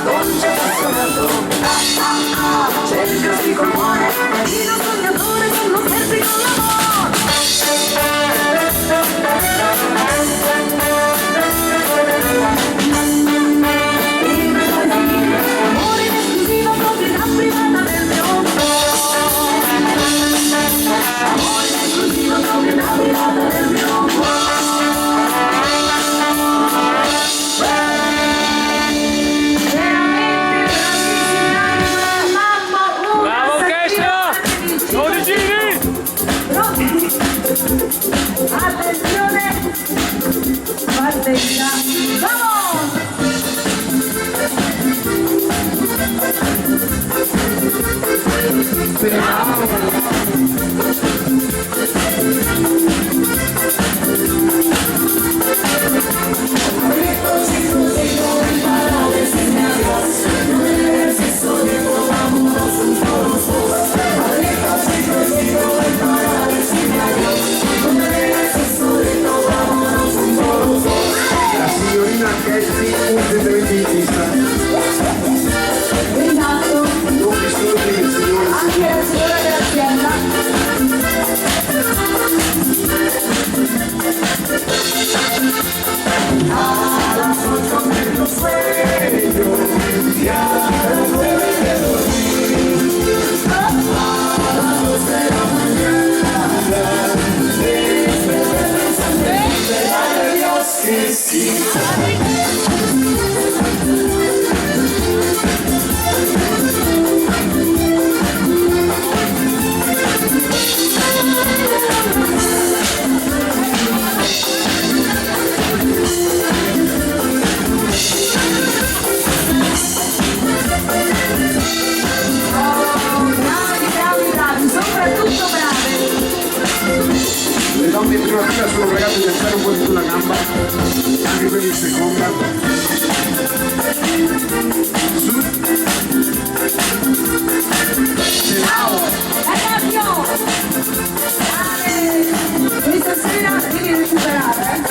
non c'è passato, La signorina Casey urgentemente in fissa. Esatto, Non disturbi il signore. anche la signora dell'azienda. Alla foto nello sueño, diablo puede dormir. A las 2 de la mañana, desperté pensando en liberar a Dios que sí. Bravi, soprattutto brave. Le donne in prima fila sono pregate di alzare un po' di più la gamba, anche quelli in seconda. Su. Ciao, Cambio! Questa sera devi recuperare.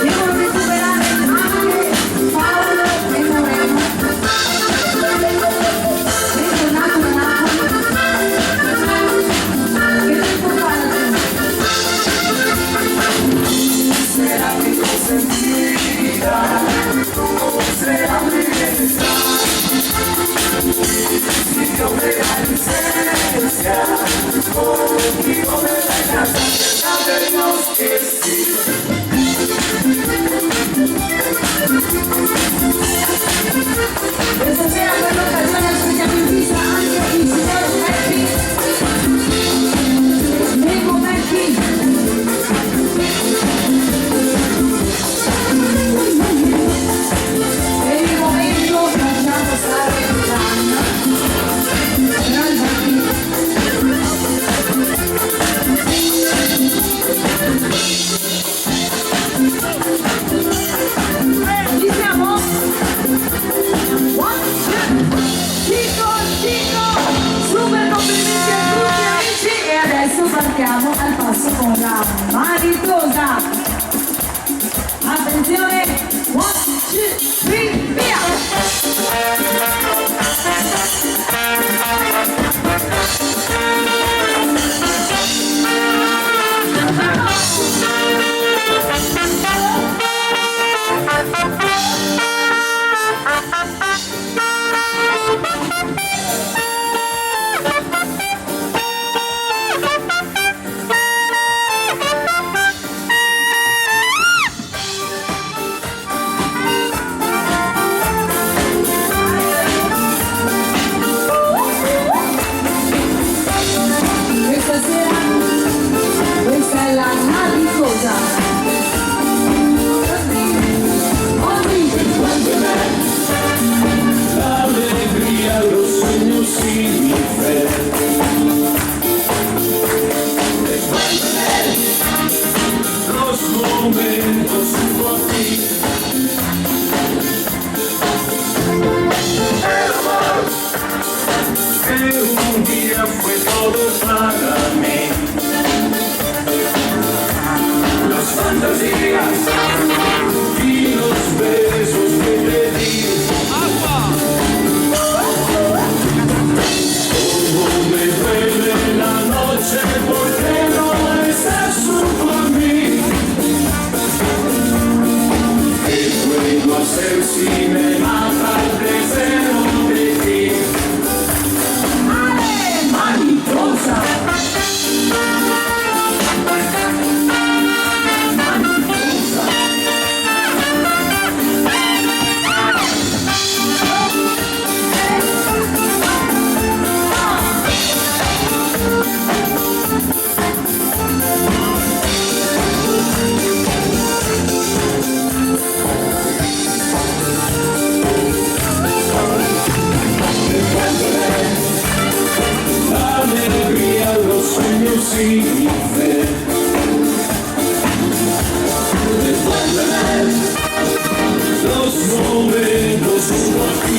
Devono recuperare anche Paolo e Moreno. Bentornato a Napoli. Che tempo fa laggiù? Será mi consentida, será mi bienestar. Si Dios me da licencia, contigo me da casa, de Dios que sí. Questa sera per l'occasione aspettiamo in vista anche il signor Mecchi. Nego Mecchi. Per il momento lasciamo stare Gianna. Però il Mecchi. Ci siamo? One, two. Chico, super complimenti a tutti amici e adesso partiamo al passo con la Maritosa. Attenzione, one, two, three, via! Questa sera, questa è la Maritosa. La alegría, los sueños sin mi fe. Los momentos junto a ti. El amor que un día fue todo para mí. Las fantasías y los besos que te di. Como me duele la noche porque no estás junto a mí. ¿Qué puedo hacer si me mata el deseo de ti? Maritosa. sin fe. Después de ver los momentos junto a ti,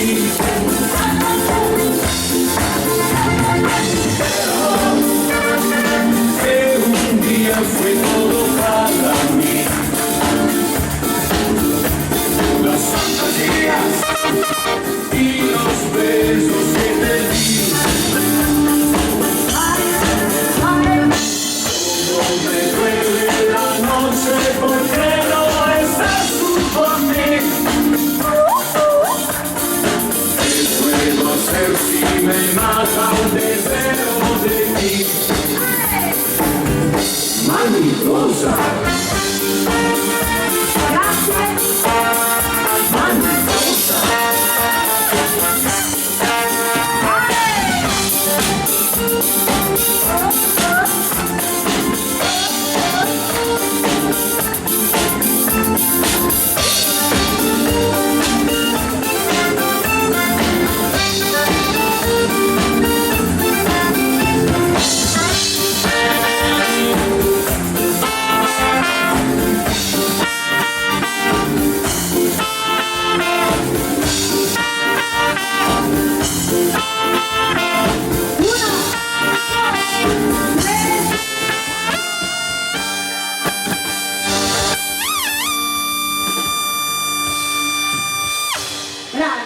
que un día fue todo para mí. Las fantasías y los besos que te di. No me duele la noche porque no estás junto a mí. ¿Qué puedo hacer si me mata un deseo de ti? Mariposa. Mariposa.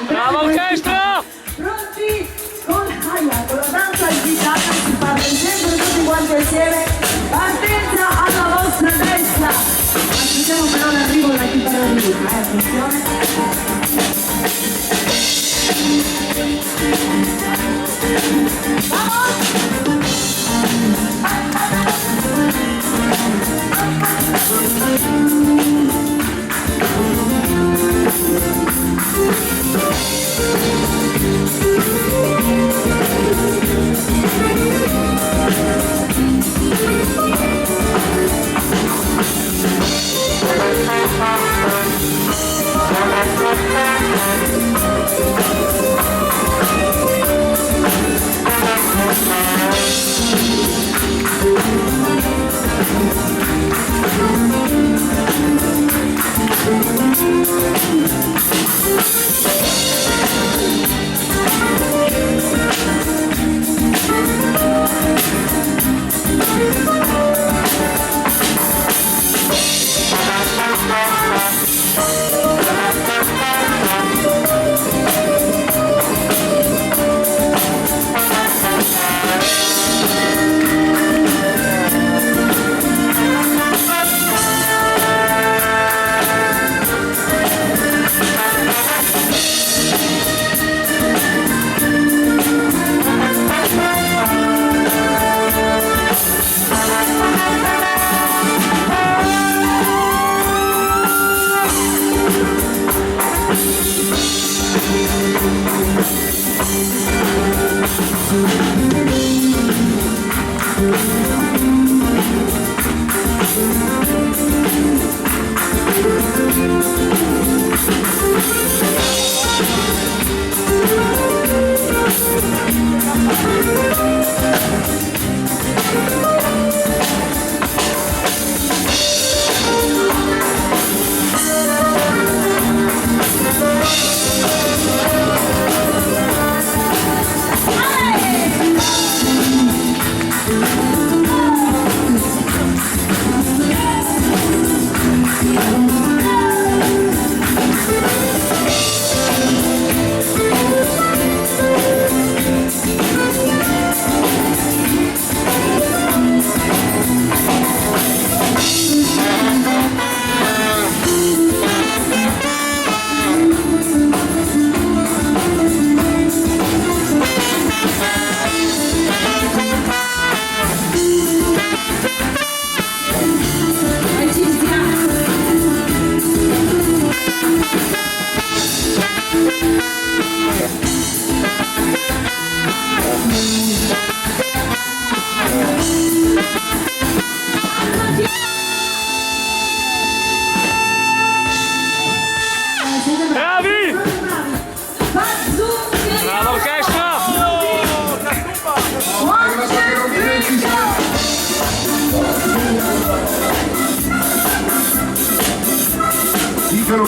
Brava orchestra! Pronti? Con la danza invitata si parte sempre tutti quanti assieme. Partenza alla vostra destra. Aspettiamo però l'arrivo della chitarra di Luca, attenzione.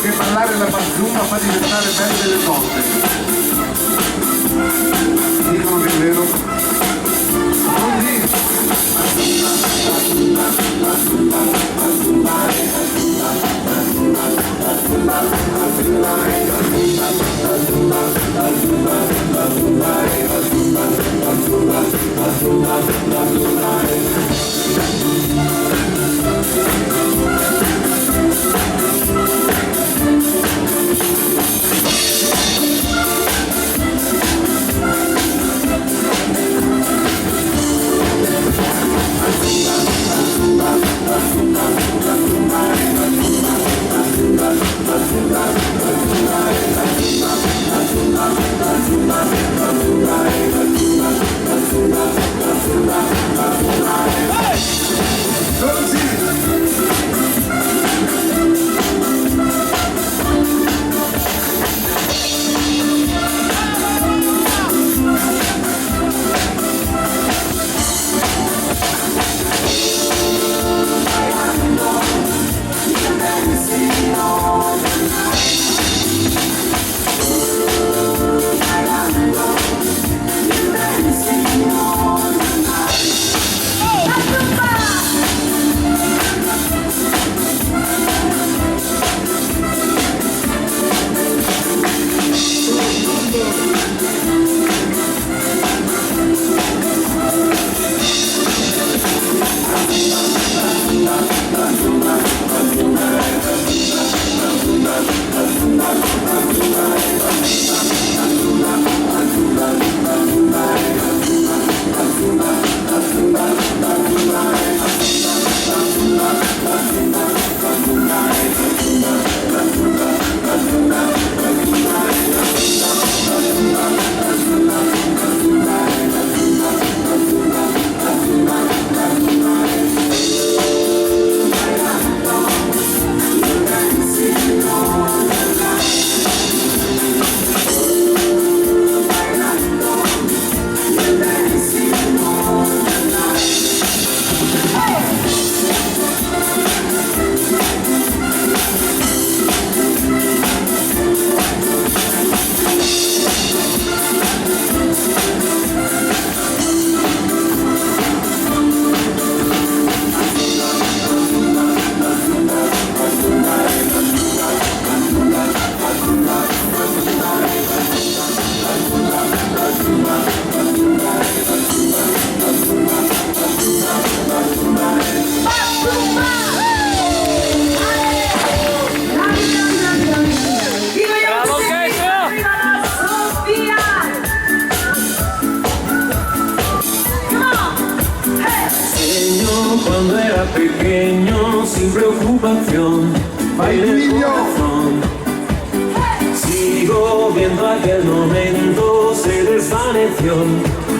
che ballare la barzumba fa diventare belle le donne. Dicono che è vero. Così. Cuando era pequeño, sin preocupación, bailé el corazón. Sigo viendo aquel momento, se desvaneció,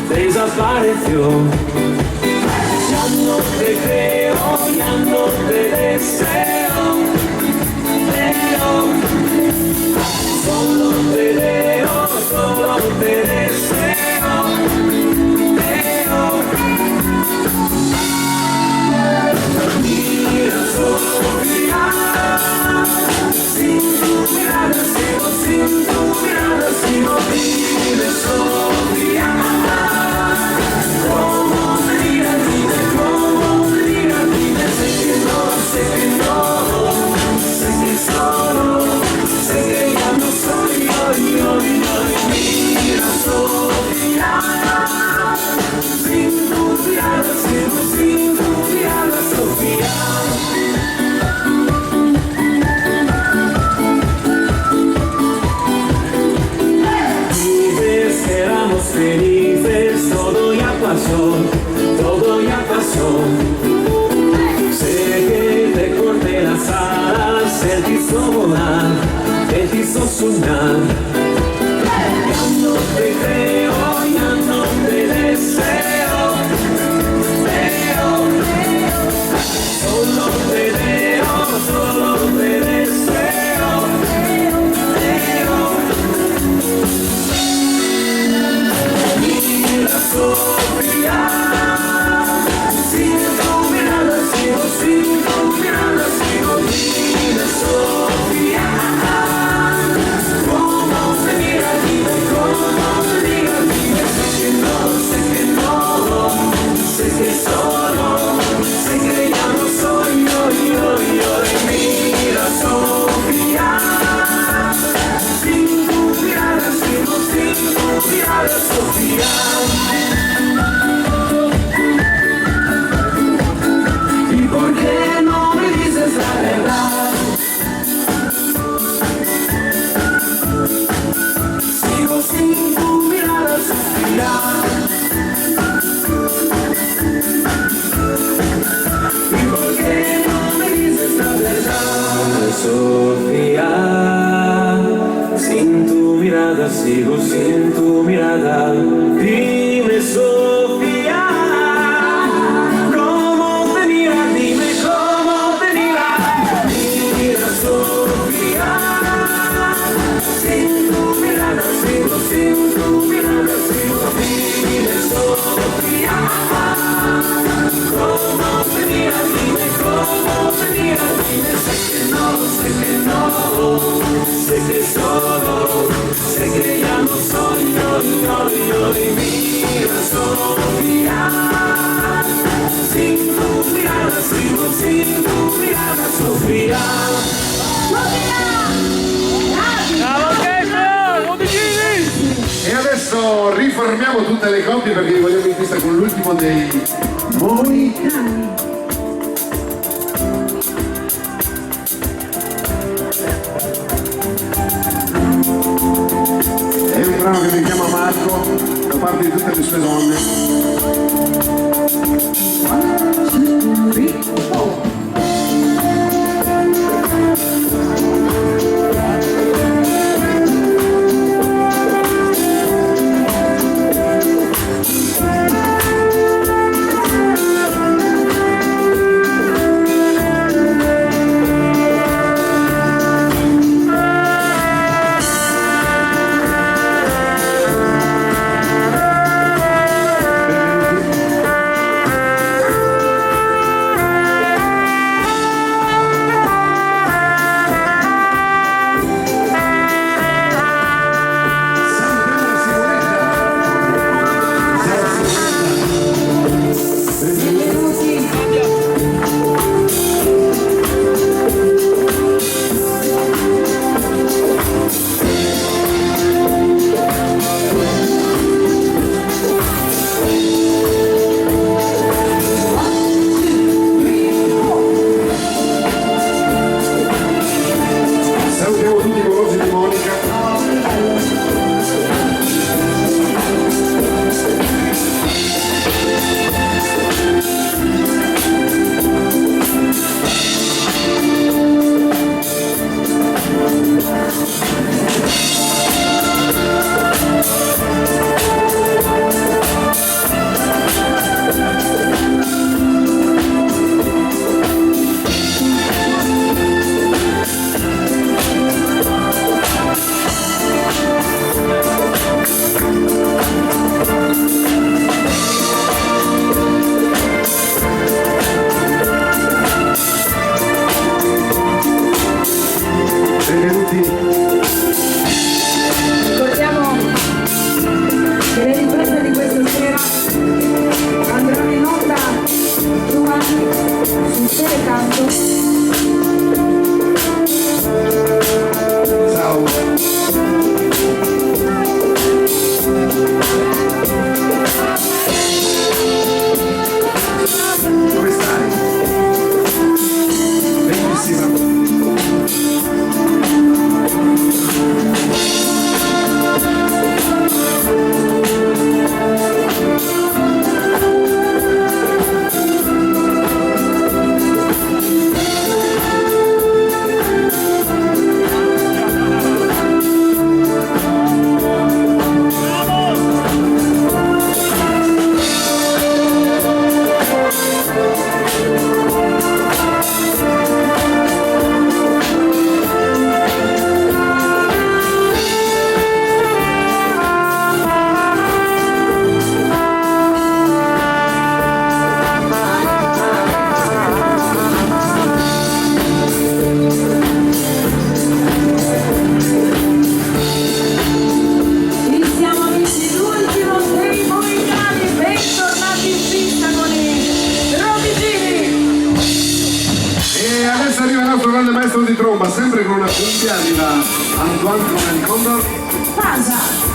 desapareció. Ya no te creo, ya no te deseo, solo te veo, solo te deseo, Mira, Sofía, sin tu mirada sigo, sin tu mirada sigo, dime, Sofía, cómo me digas, dime, sé que no, sé que solo, sé que ya no soy yo, mira, Sofía, sin tu mirada sigo, sin tu mirada, Sofía. Felices, todo ya pasó. Sé que te corté las alas, él quiso volar, él quiso soñar. Ya no te creo, ya no te deseo, solo te veo, solo te deseo, Mira, Sofía, sin tu mirada sigo, sin tu mirada sigo, dime, Sofía. Sofía, sin tu mirada sigo sin tu mirada. Dime Sofía, ¿cómo te mira? Dime cómo te mira. Mira Sofía, sin tu mirada sigo sin tu mirada sigo. Dime Sofía, ¿cómo te mira? Dime cómo te mira. Dime sé que no, sé que solo, sé que ya no soy yo. Y mira Sofía, sin tu mirada sigo sin tu mirada Sofía. Bravo orchestra! Conticini! E adesso riformiamo tutte le coppie perché vi vogliamo in pista con l'ultimo dei Mohicani. È un brano che mi chiama Marco da parte di tutte le sue donne. Salutiamo tutti i golosi di Monica. Benvenuti. Ricordiamo che le riprese di questa sera andranno in onda domani sul Telecanto. Ciao. Come stai? Benissimo. Grande maestro di tromba, sempre con una cuffia, arriva Antoine con Condor. Pasa!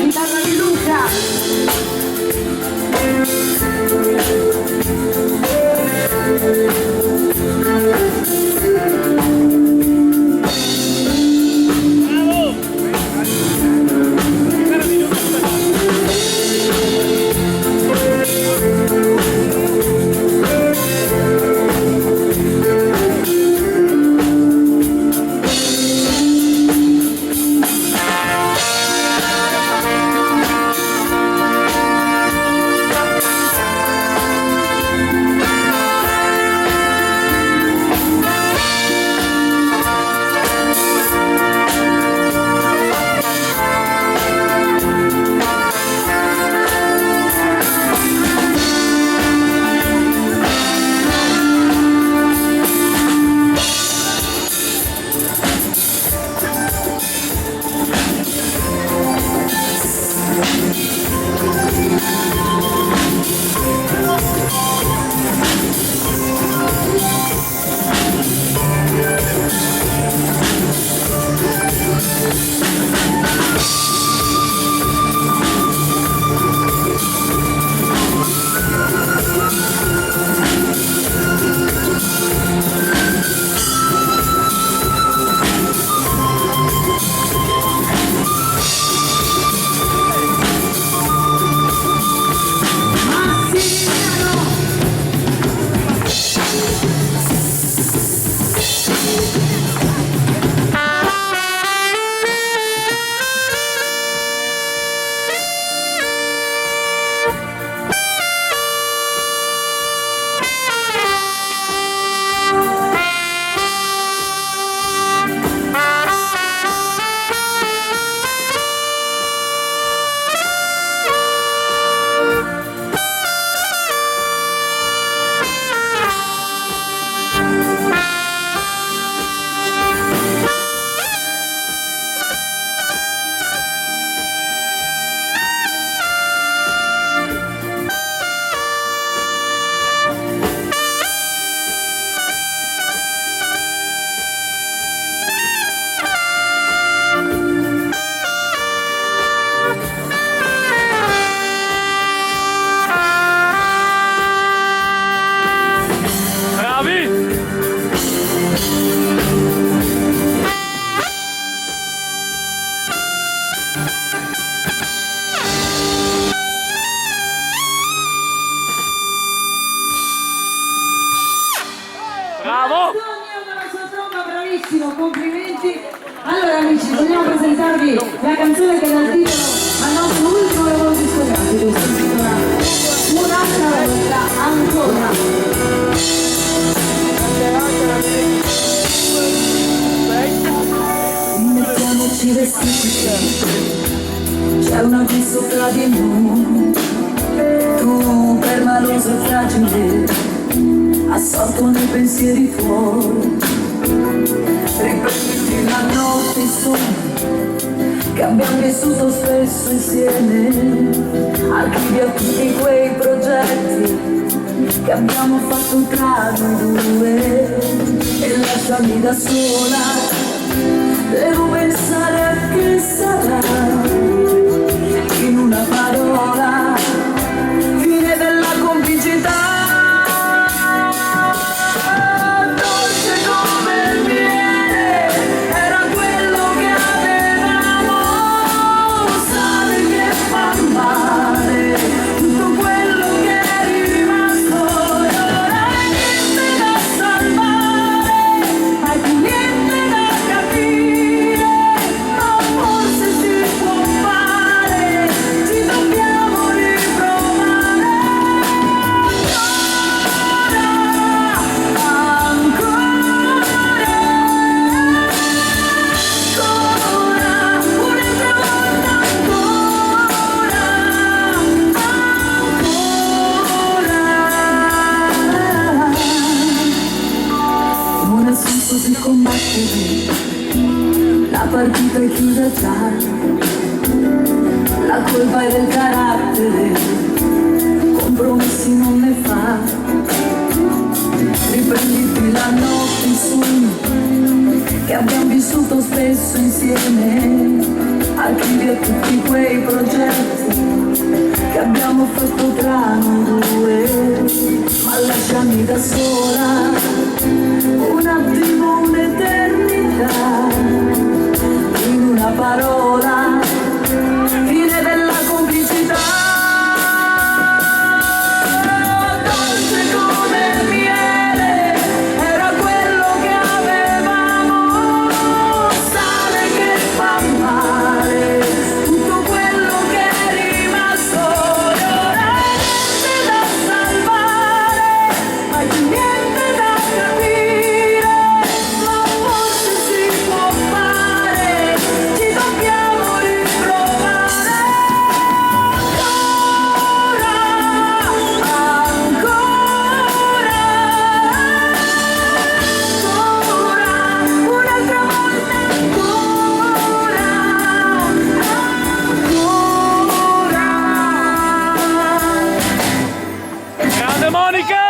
chitarra di Luca. Bravo! Antonio con la sua tromba, bravissimo, complimenti. Allora amici, vogliamo presentarvi la canzone che dà il titolo al nostro ultimo lavoro discografico, si intitola Un'altra volta ancora. Mettiamoci vestiti, c'è un abisso fra di noi, tu permaloso e fragile, assorto nei pensieri tuoi, riprenditi la notte insieme, che abbiamo vissuto spesso insieme, archivia tutti quei progetti che abbiamo fatto tra noi due, e lasciami da sola, devo pensare a che sarà, in una parola, fine della complicità. Si combattere, la partita è chiusa già, la colpa è del carattere, compromessi non ne fa, riprenditi la notte insieme, che abbiamo vissuto spesso insieme, archivia tutti quei progetti fatto tra noi due, ma lasciami da sola un attimo, un'eternità, in una parola, fine della complicità. Dolce come il miele era quello che avevamo, sale che fa male, tutto quello che è rimasto, e ora niente da salvare, ma niente da capire, ma forse si può fare, ci dobbiamo riprovare un'altra volta ancora. Grande Monica!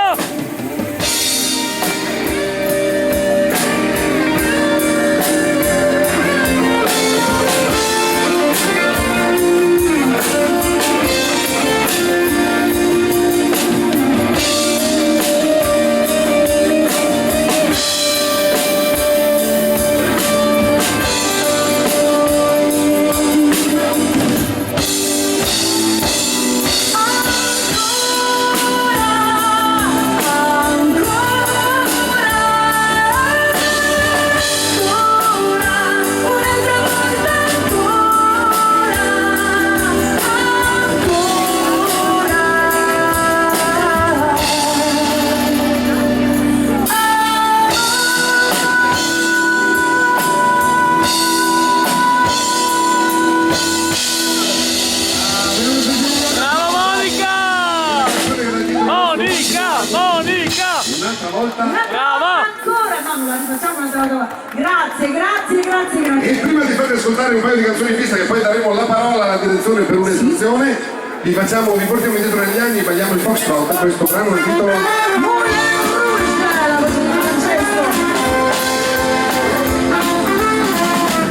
Brava Monica! Monica! Monica! Un'altra volta. Brava! Ancora, no, la rifacciamo un'altra volta. Grazie. E prima di farvi ascoltare un paio di canzoni in pista, che poi daremo la parola alla direzione per un'estrazione, vi portiamo indietro negli anni e balliamo il foxtrot. Questo brano è il titolo Moulin Rouge, la voce di Francesco.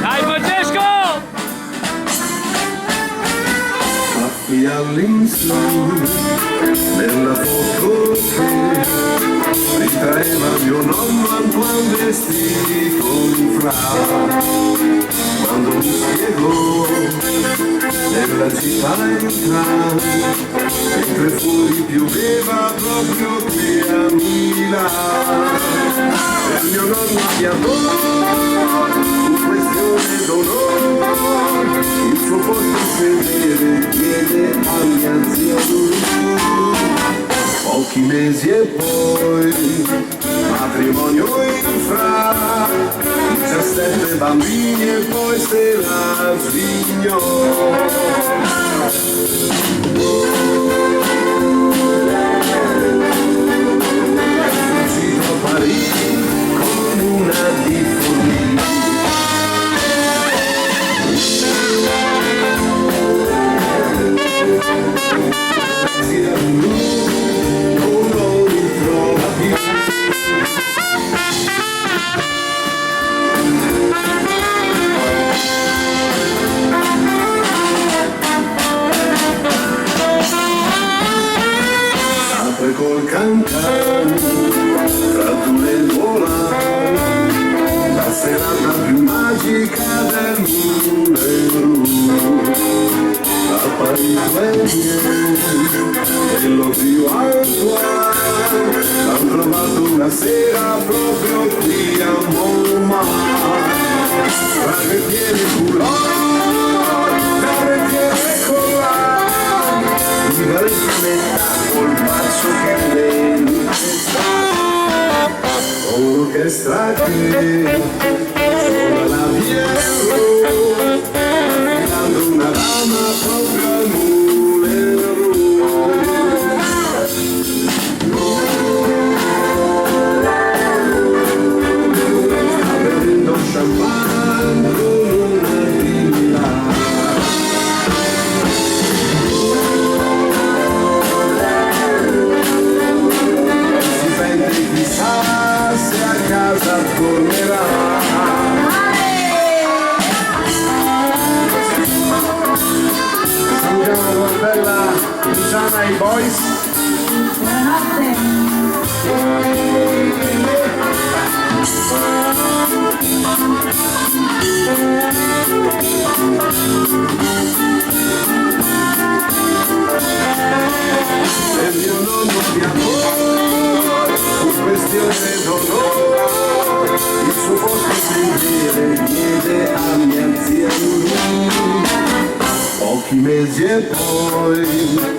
Dai Francesco! Mappi all'insù nella foto che ritraeva mio nonno Antoine vestito in fra, quando mi spiegò nella città entrare, mentre fuori pioveva proprio qui a Milano. Per mio nonno chiamò, fu questione d'onore, il suo posto sedere chiede a mia zia Lulu. Pochi mesi e poi matrimonio in fra, 17 bambini e poi se la svignò. Fuggito a Parigi con una di Forlì. Zia Lulu non lo ritrova più. Apre col cantare, tra tu e il volare, la serata più magica del Moulin Rouge. A Parigi e lo zio Antoine l'hanno trovato una sera proprio qui a Montmartre. Carrettiere culò, carrettiere collà, di Valentinetta col bacio che lei sta, orchestra che suona la Pierrot, affidando una dama proprio al Moulin Rouge. Sta bevendo champagne con una villa. Si sente chissà se a casa tornerà. ai boys. Buonanotte. E mio nonno di amore, fu questione d'onore, il suo posto servire diede a mia zia Lulu. Pochi mesi e poi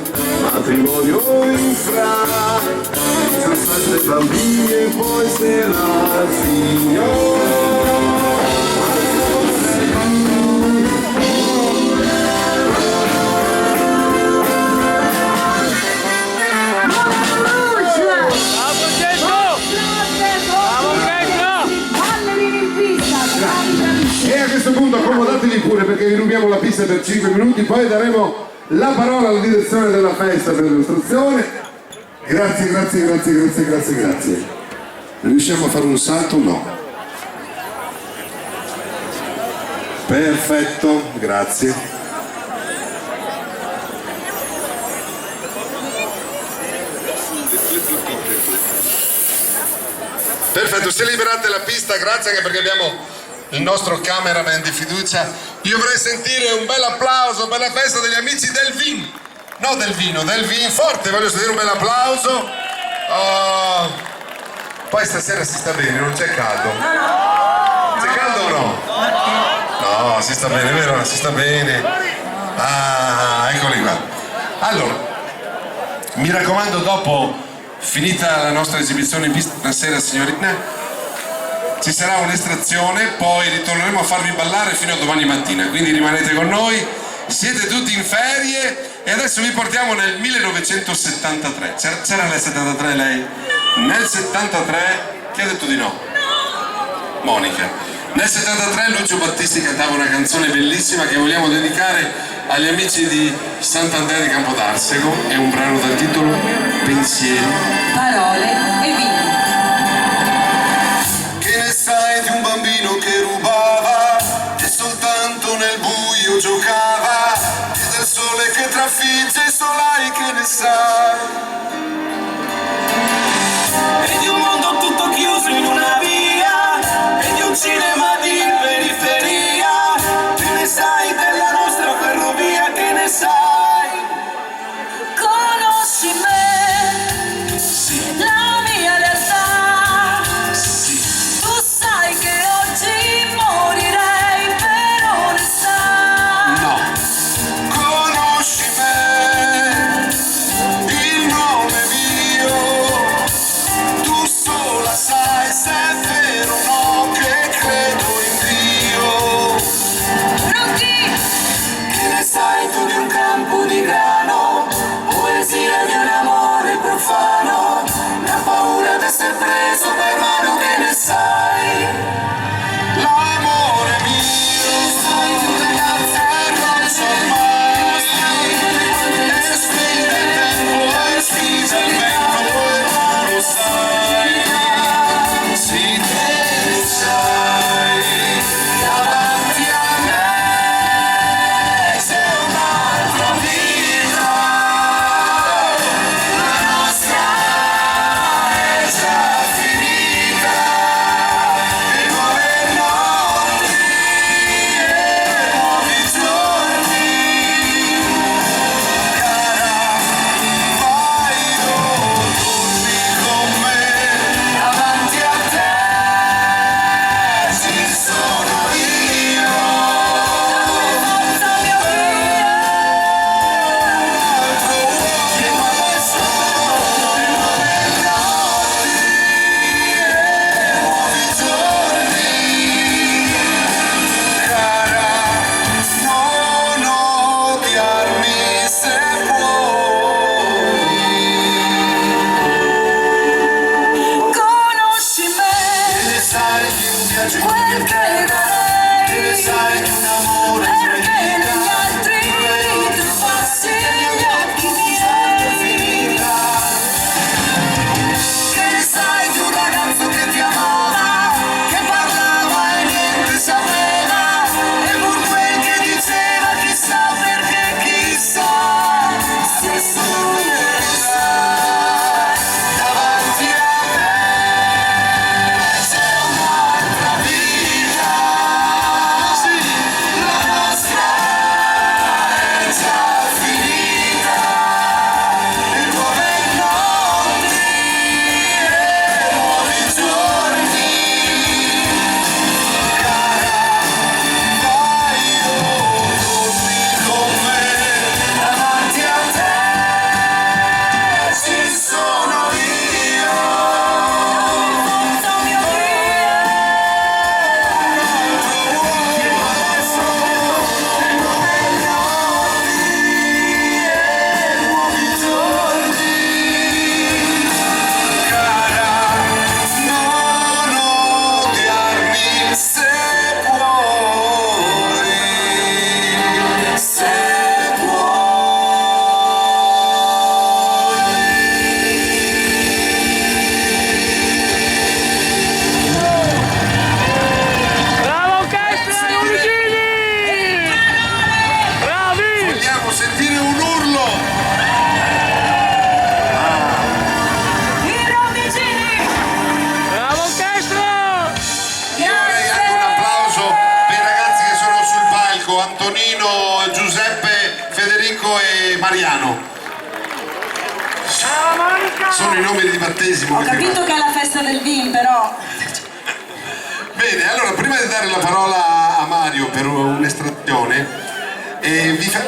matrimonio in fra, 17 bambini e poi se la signora. Ciao Francesco! Bravo Francesco! E a questo punto accomodatevi pure perché vi rubiamo la pista per 5 minuti, poi daremo la parola alla direzione della festa per l'illustrazione. Grazie. Riusciamo a fare un salto o no? Perfetto, grazie. Perfetto, se liberate la pista, grazie anche perché abbiamo il nostro cameraman di fiducia. Io vorrei sentire un bel applauso per la festa degli amici del vin. No, del vino, forte, voglio sentire un bel applauso. Oh. Poi stasera si sta bene, non c'è caldo. C'è caldo o no? No, si sta bene, vero? Si sta bene. Ah, eccoli qua. Allora, mi raccomando, dopo finita la nostra esibizione in pista stasera, signorina, ci sarà un'estrazione, poi ritorneremo a farvi ballare fino a domani mattina, quindi rimanete con noi, siete tutti in ferie e adesso vi portiamo nel 1973. C'era nel 73 lei? Nel 73, chi ha detto di no? Monica. Nel 73 Lucio Battisti cantava una canzone bellissima che vogliamo dedicare agli amici di Sant'Andrea di Campodarsego, è un brano dal titolo Pensieri. Parole e vino. Che ne sai di un bambino che rubava e soltanto nel buio giocava, e del sole che trafigge i solai, che ne sai? E di un mondo tutto chiuso in una via, e di un cinema di periferia. Che ne sai della nostra ferrovia, che ne sai? Conosci me, la mia realtà. Tu sai che oggi morirei per onestà. No. Conosci me, il nome mio, tu solo Mariano. Sono i nomi di battesimo. Ho capito che è la festa del vin, però. Bene, allora prima di dare la parola a Mario per un'estrazione,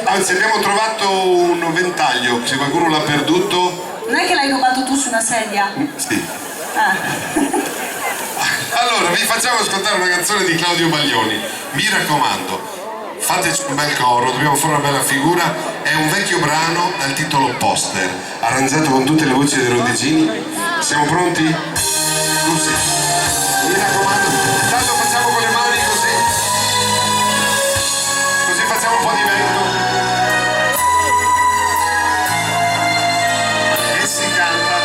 anzi abbiamo trovato un ventaglio, se qualcuno l'ha perduto. Non è che l'hai rubato tu su una sedia? Sì. Ah. Allora, vi facciamo ascoltare una canzone di Claudio Baglioni, mi raccomando. Fateci un bel coro, dobbiamo fare una bella figura. È un vecchio brano dal titolo Poster, arrangiato con tutte le voci dei Rodegini. Siamo pronti? Tu sì. Mi raccomando, intanto facciamo con le mani così. Così facciamo un po' di vento. E si canta.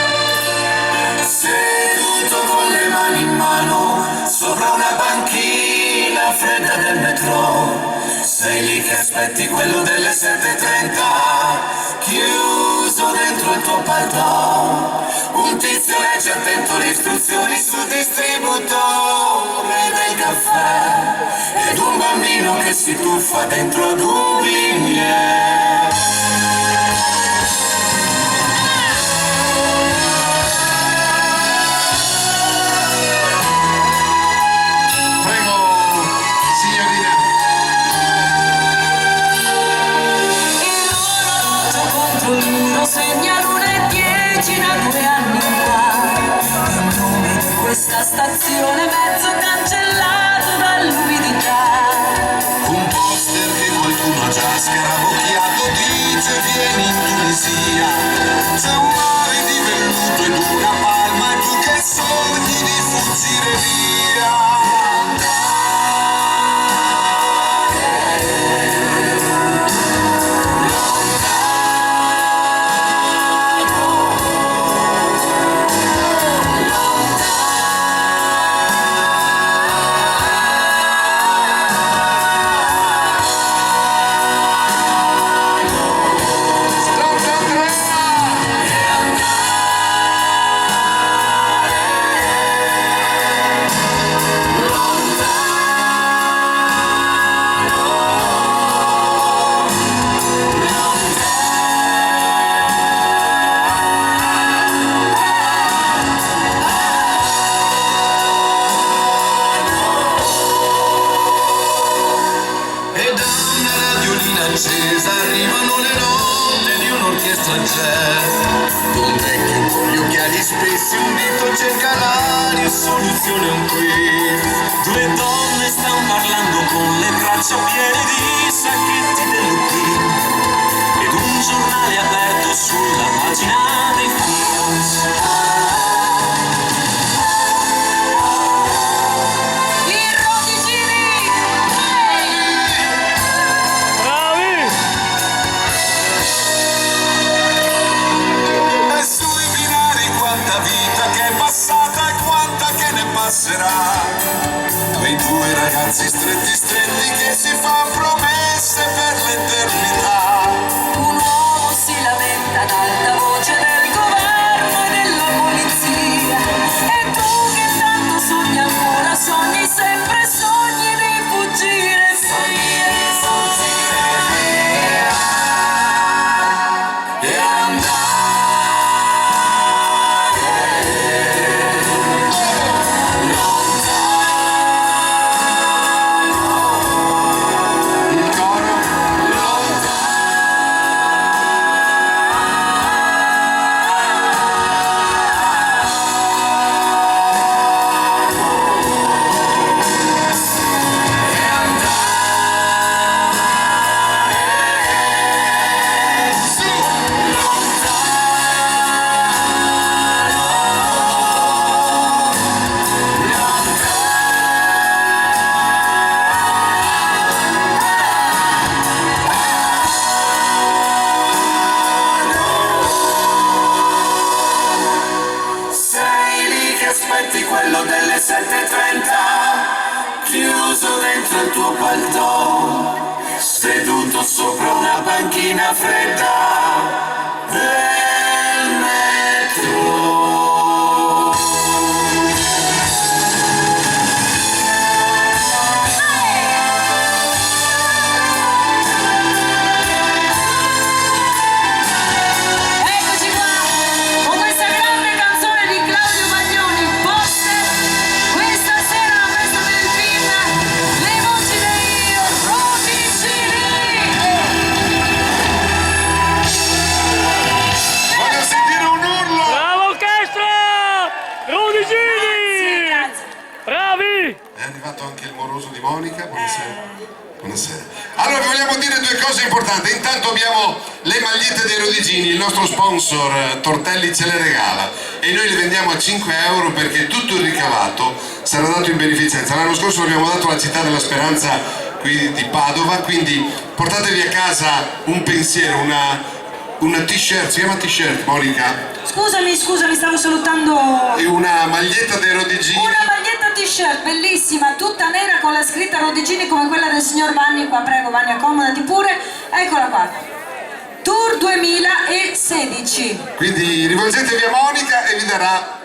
Seduto con le mani in mano sopra una panchina fredda del metro, sei lì che aspetti quello delle 7:30, chiuso dentro il tuo palto. Un tizio legge attento le istruzioni sul distributore del caffè ed un bambino che si tuffa dentro ad un biglietto. Segna l'1:10 da 2 anni fa. Il nome di questa stazione mezzo cancellato dall'umidità. Un poster che qualcuno ha già scarabocchiato dice vieni in Tunisia. C'è un mare di velluto ed una palma e tu che sogni di fuggire via. Arrivano le note di un'orchestra jazz. Un vecchio con gli occhiali spessi, un dito cerca l'aria, soluzione un quiz. Due donne stanno parlando con le braccia piene di sacchetti dell'UP ed un giornale aperto sulla pagina dei Fields. Quei due ragazzi stretti stretti che si fanno promesse per l'eternità. Un uomo si lamenta ad alta voce del governo e della polizia. E tu che tanto sogni ancora, sogni sempre, sogni di fuggire via. E andare. Quello delle 7:30, chiuso dentro il tuo palto, seduto sopra una panchina fredda del metro. Allora vi vogliamo dire due cose importanti. Intanto abbiamo le magliette dei Rodigini, il nostro sponsor Tortelli ce le regala e noi le vendiamo a 5 euro perché tutto il ricavato sarà dato in beneficenza. L'anno scorso l'abbiamo dato alla Città della Speranza qui di Padova, quindi portatevi a casa un pensiero, una t-shirt, si chiama t-shirt, Monica? Scusami, stavo salutando. E una maglietta dei Rodigini. Una maglietta t-shirt bellissima, tutta nera con la scritta Rodigini come quella del signor Vanni. Qua prego Vanni, accomodati pure. Eccola qua. Tour 2016. Quindi rivolgetevi a Monica e vi darà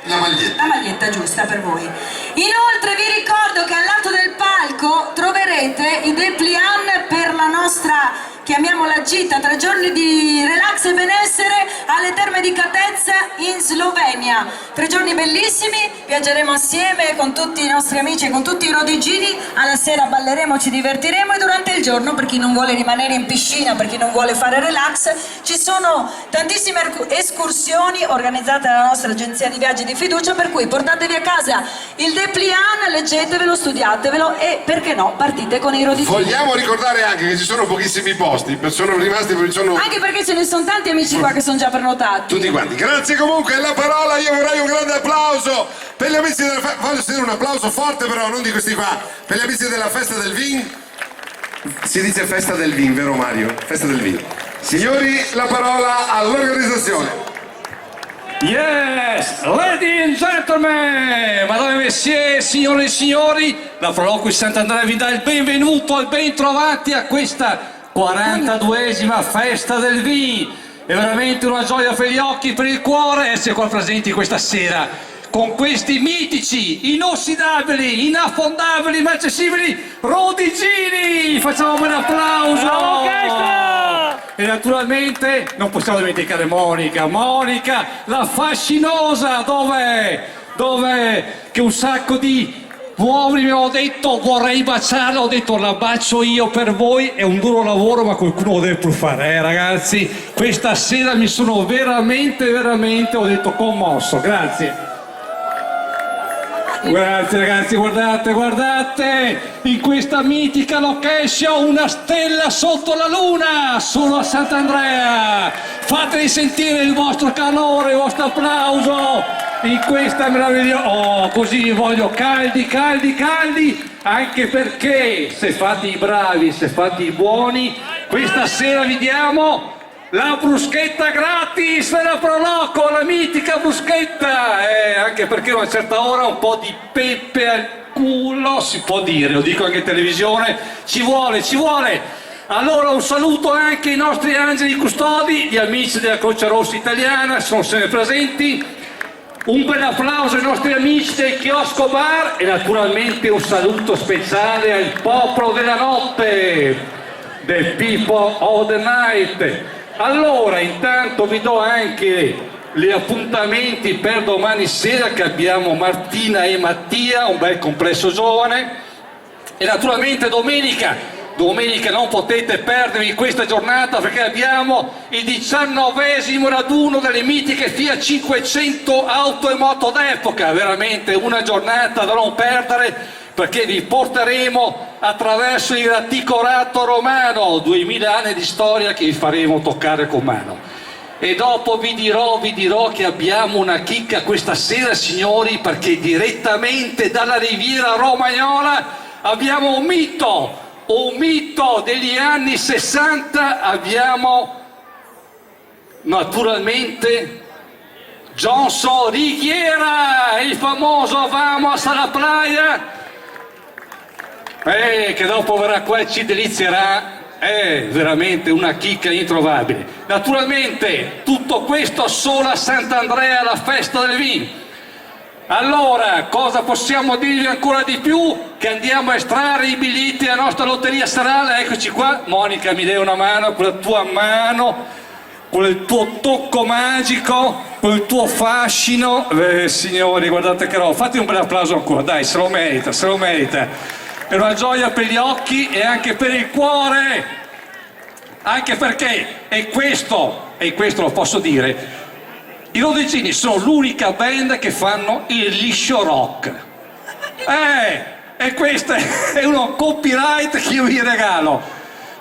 la maglietta. La maglietta giusta per voi. Inoltre vi ricordo che al lato del palco troverete i dépliant per la nostra, chiamiamola gita, 3 giorni di relax e benessere alle Terme di Catezza in Slovenia. 3 giorni bellissimi, viaggeremo assieme con tutti i nostri amici e con tutti i rodigini, alla sera balleremo, ci divertiremo e durante il giorno, per chi non vuole rimanere in piscina, per chi non vuole fare relax, ci sono tantissime escursioni organizzate dalla nostra agenzia di viaggi di fiducia, per cui portatevi a casa il dépliant, leggetevelo, studiatevelo e perché no, partite con i rodigini. Vogliamo ricordare anche che ci sono pochissimi posti, sono rimasti, Anche perché ce ne sono tanti amici qua che sono già prenotati. tutti quanti. Grazie comunque, la parola, io vorrei un grande applauso per gli amici della festa, voglio sentire un applauso forte però, non di questi qua, per gli amici della festa del vin. Si dice festa del vin, vero Mario? Festa del vin. Signori, la parola all'organizzazione. Yes, ladies and gentlemen, madame et messieurs, signore e signori, la Proloqui Sant'Andrea vi dà il benvenuto e ben trovati a questa 42esima festa del vino. È veramente una gioia per gli occhi e per il cuore essere qua presenti questa sera con questi mitici, inossidabili, inaffondabili, inaccessibili Rodigini. Facciamo un applauso. E naturalmente non possiamo dimenticare Monica, la fascinosa, dov'è? Che un sacco di uomini mi hanno detto vorrei baciarla, ho detto la bacio io per voi, è un duro lavoro ma qualcuno lo deve pur fare, ragazzi. Questa sera mi sono veramente, ho detto commosso, grazie. Grazie ragazzi, guardate, in questa mitica location una stella sotto la luna, solo a Sant'Andrea. Fatevi sentire il vostro calore, il vostro applauso in questa meravigliosa... Oh, così vi voglio caldi, anche perché se fate i bravi, se fate i buoni, questa sera vi diamo la bruschetta gratis della Proloco, la mitica bruschetta, anche perché a una certa ora un po' di pepe al culo, si può dire, lo dico anche in televisione, ci vuole. Allora un saluto anche ai nostri angeli custodi, gli amici della Croce Rossa Italiana, sono sempre presenti, un bel applauso ai nostri amici del chiosco bar e naturalmente un saluto speciale al popolo della notte, the people of the night. Allora, intanto vi do anche gli appuntamenti per domani sera che abbiamo Martina e Mattia, un bel complesso giovane, e naturalmente domenica non potete perdervi questa giornata perché abbiamo il 19° raduno delle mitiche Fiat 500 auto e moto d'epoca, veramente una giornata da non perdere, perché vi porteremo attraverso il Raticorato romano, 2000 anni di storia che vi faremo toccare con mano. E dopo vi dirò che abbiamo una chicca questa sera, signori, perché direttamente dalla Riviera Romagnola abbiamo un mito degli anni 60, abbiamo naturalmente Johnson Righiera, il famoso Vamos a la playa, che dopo verrà qua e ci delizierà, è veramente una chicca introvabile. Naturalmente tutto questo solo a Sant'Andrea, la festa del vino. Allora, cosa possiamo dirvi ancora di più? Che andiamo a estrarre i biglietti della nostra lotteria serale, eccoci qua. Monica, mi dai una mano con la tua mano, con il tuo tocco magico, con il tuo fascino. Signori, guardate che roba, fate un bel applauso ancora, dai, se lo merita. È una gioia per gli occhi e anche per il cuore, anche perché, e questo lo posso dire, i Rodigini sono l'unica band che fanno il liscio rock. E questo è uno copyright che io vi regalo.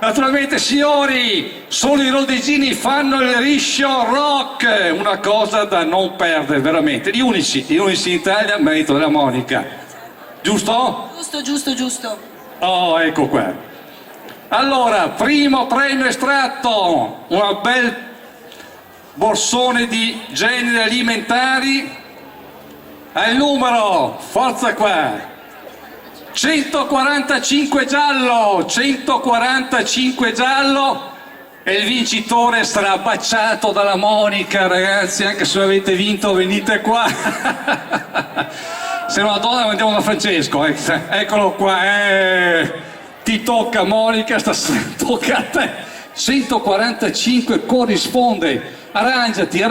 Naturalmente signori, solo i rodegini fanno il riscio rock, una cosa da non perdere veramente, gli unici in Italia, merito della Monica, giusto? Giusto. Oh, ecco qua. Allora, primo premio estratto, un bel borsone di generi alimentari, al numero, forza qua, 145 giallo, 145 giallo, e il vincitore sarà baciato dalla Monica, ragazzi, anche se avete vinto venite qua. Se una donna andiamo da Francesco, eccolo qua, ti tocca Monica, tocca a te, 145 corrisponde, arrangiati.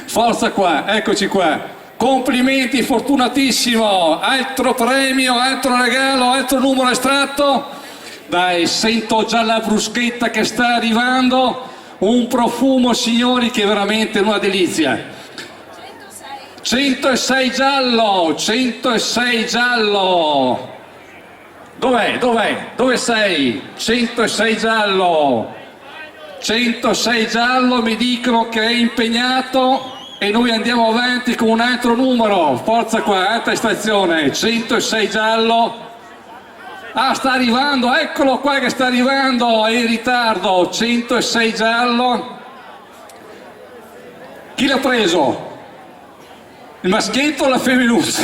Forza qua, eccoci qua. Complimenti, fortunatissimo, altro premio, altro regalo, altro numero estratto. Dai, sento già la bruschetta che sta arrivando, un profumo, signori, che è veramente una delizia. 106 giallo, 106 giallo. Dove sei? 106 giallo. 106 giallo, mi dicono che è impegnato. E noi andiamo avanti con un altro numero, forza qua, altra estrazione, 106 giallo. Ah, sta arrivando, eccolo qua che sta arrivando, è in ritardo, 106 giallo. Chi l'ha preso? Il maschietto o la femminuccia?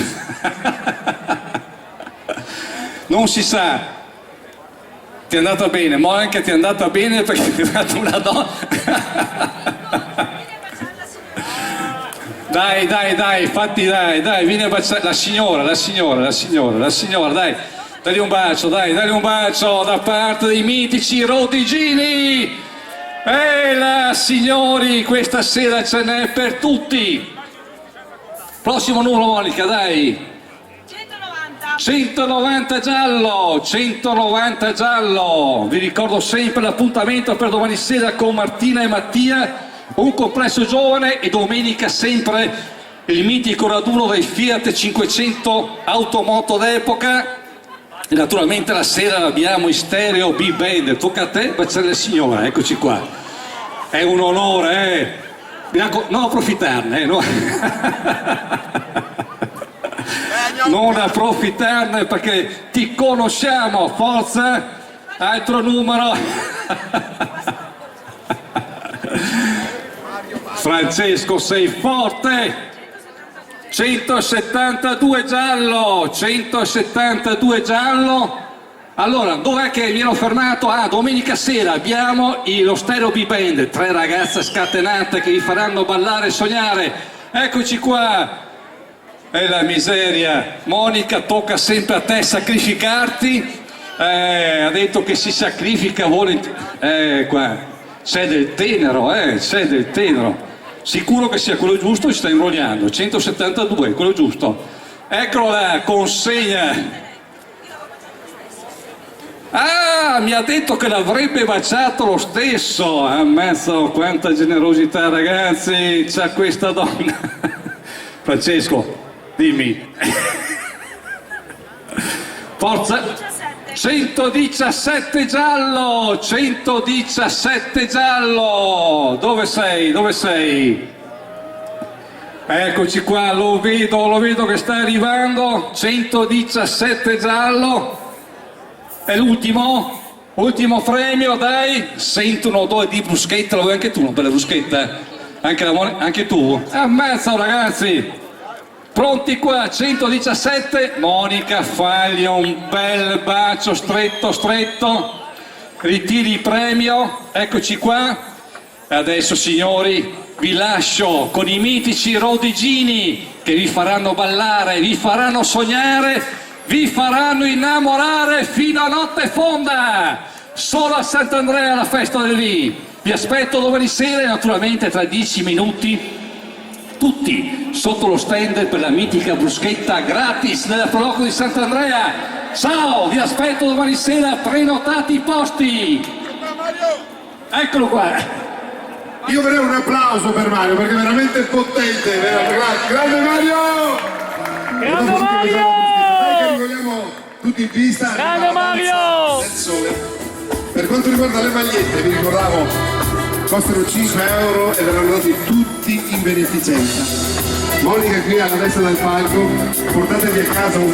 Non si sa. Ti è andata bene, Monica, ti è andata bene perché ti è dato una donna. Dai, infatti dai, vieni a baciare la signora, dai, dagli un bacio da parte dei mitici rodegini. Signori, questa sera ce n'è per tutti. Prossimo numero, Monica, dai. 190 giallo, vi ricordo sempre l'appuntamento per domani sera con Martina e Mattia, un complesso giovane, e domenica sempre il mitico raduno dei Fiat 500 automoto d'epoca, e naturalmente la sera abbiamo in stereo Big Band. Tocca a te baciare la signora, eccoci qua, è un onore, non approfittarne, no? Non approfittarne perché ti conosciamo, forza, altro numero. Francesco, sei forte. 172 giallo. Allora, dov'è che mi ero fermato? Domenica sera abbiamo lo stereo Big Band, 3 ragazze scatenate che vi faranno ballare e sognare. Eccoci qua. È la miseria. Monica, tocca sempre a te sacrificarti. Ha detto che si sacrifica volentieri. Qua c'è del tenero, Sicuro che sia quello giusto, si sta imbrogliando. 172, quello giusto. Eccolo là, consegna. Mi ha detto che l'avrebbe baciato lo stesso. Ammazza, quanta generosità, ragazzi, c'ha questa donna. Francesco, dimmi. Forza. 117 giallo. Dove sei? Eccoci qua, lo vedo che sta arrivando. 117 giallo. È l'ultimo premio, dai. Sento un odore di bruschetta, lo vuoi anche tu, una bella bruschetta? Anche tu? Ammazza, ragazzi. Pronti qua, 117, Monica, fagli un bel bacio stretto, ritiri il premio, eccoci qua. Adesso, signori, vi lascio con i mitici rodegini che vi faranno ballare, vi faranno sognare, vi faranno innamorare fino a notte fonda, solo a Sant'Andrea, la festa del Lì. Vi aspetto domani sera, e naturalmente tra 10 minuti tutti sotto lo stand per la mitica bruschetta gratis nella Proloco di Sant'Andrea. Ciao, vi aspetto domani sera, prenotati i posti. Eccolo qua. Io vorrei un applauso per Mario perché è veramente potente, grande Mario! Dai che ricordiamo tutti in pista. Grande Mario! Del sole. Per quanto riguarda le magliette, vi ricordavo, costano 5 euro e verranno dati tutti in beneficenza. Monica qui alla destra del palco, portatevi a casa un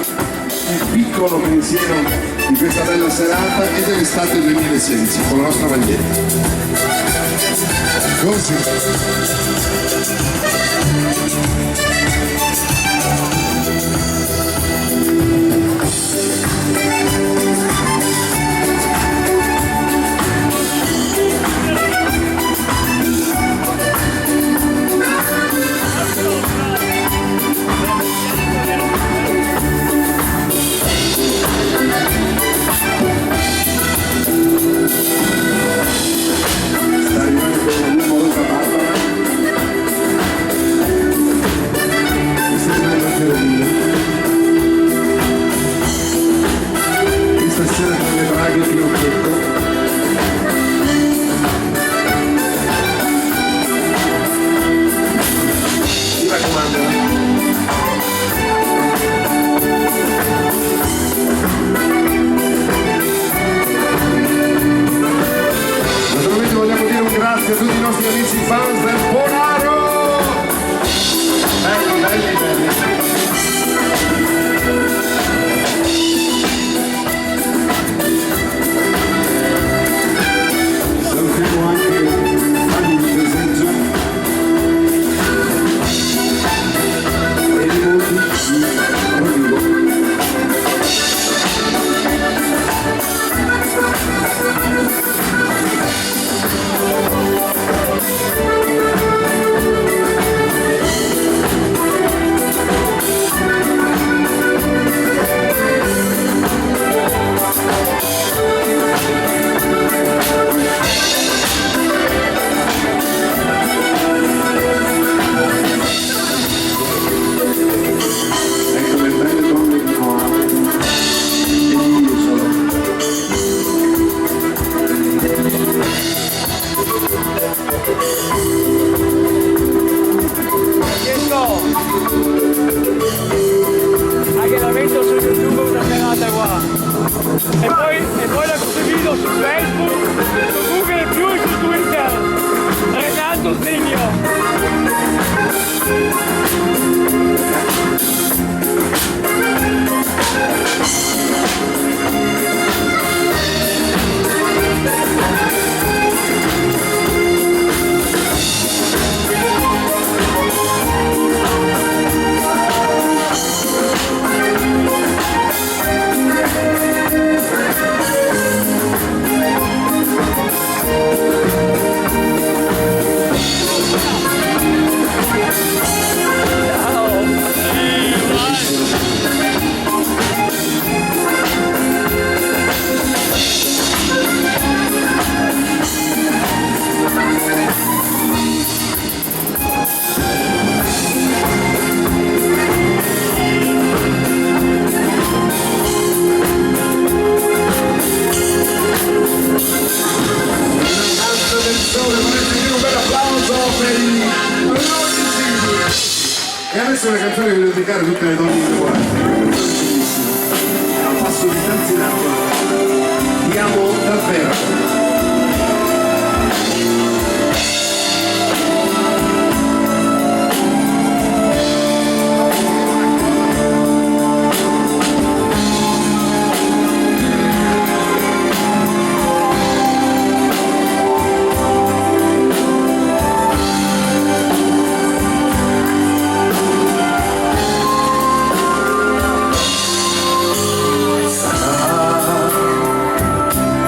piccolo pensiero di questa bella serata e dell'estate 2016 con la nostra maglietta. Così. Stasera con le braghe e Pinocchetto. Mi raccomando. Naturalmente vogliamo dire un grazie a tutti i nostri amici fans del Polaro. Belli, belli, belli. Salutiamo anche Fabio di Presenza e i molti di Rodrigo. Ecco le belle donne di Noah e di Isola. Anche la metto su YouTube una serata qua. E poi la condivido su Facebook, su Google più e su Twitter. Renato Stegno. E adesso una canzone che voglio dedicare a tutte le donne innamorate. A passo di Tanzinato. Ti amo davvero.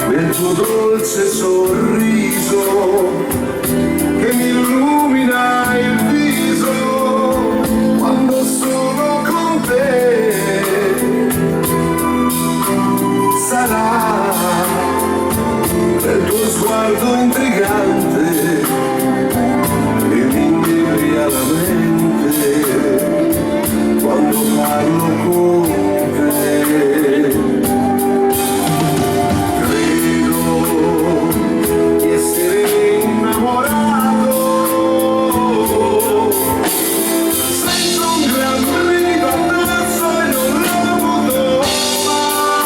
Quel tuo dolce sorriso che mi illumina il viso quando sono con te. Sarà quel tuo sguardo intrigante che mi inebria la mente quando parlo con te. Sento un gran brivido addosso e non lo potrò mai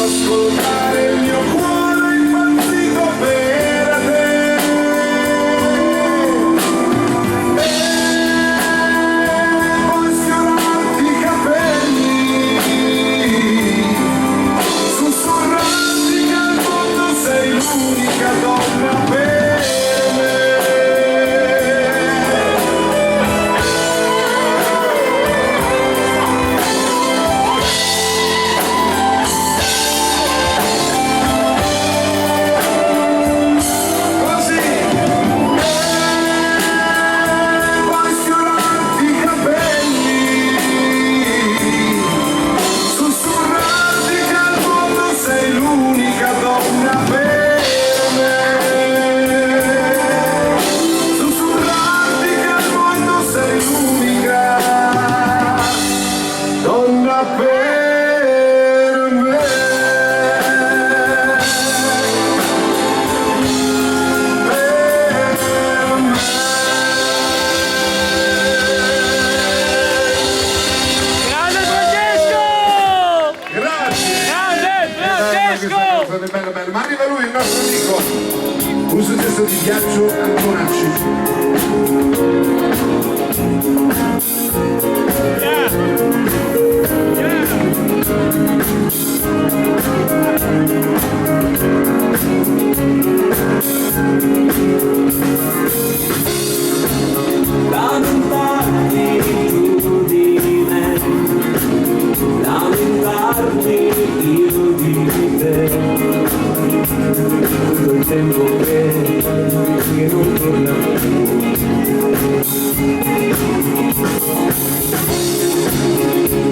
ascoltare il mio cuore impazzito per te. E poi sfiorarti i capelli, sussurrarti che al mondo sei l'unica donna per me. Bello, bello. Ma arriva lui, il nostro amico, un successo di Ghiaccio Antonacci. Lamentarti tu di me, lamentarti io di te, tutto il tempo che non torna più.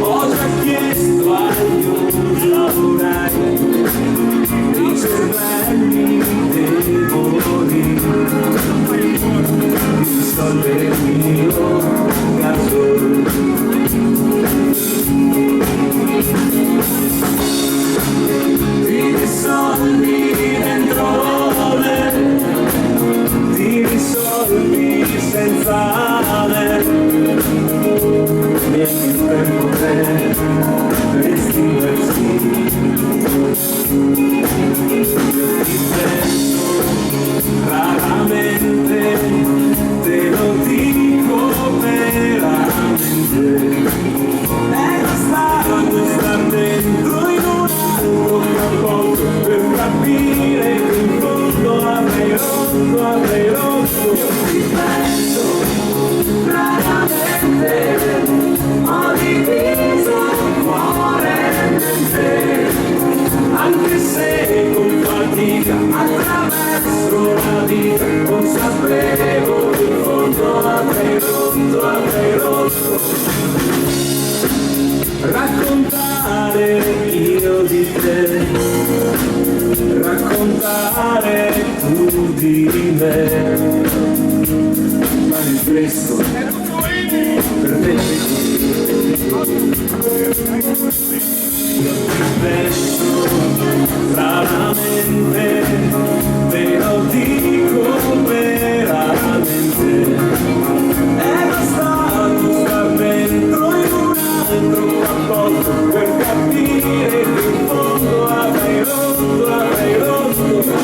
Ho già chiesto agli usurai i cervelli deboli di risolvere il mio caso. Ti risolvi dentro me, ti risolvi senza me, neanche il tempo per estinguersi. Ti penso raramente, te lo dico veramente, è bastato star dentro in un altro rapporto per capire che in fondo avrei rotto. Io ti penso raramente, ho diviso il cuore in te, anche se con fatica attraverso la vita, consapevole in fondo avrei rotto. Raccontare io di te, raccontare tu di me, ma nel presto per te io ti penso raramente, te lo dico veramente, è bastato star dentro in un altro rapporto per capire che in fondo avrei rotto.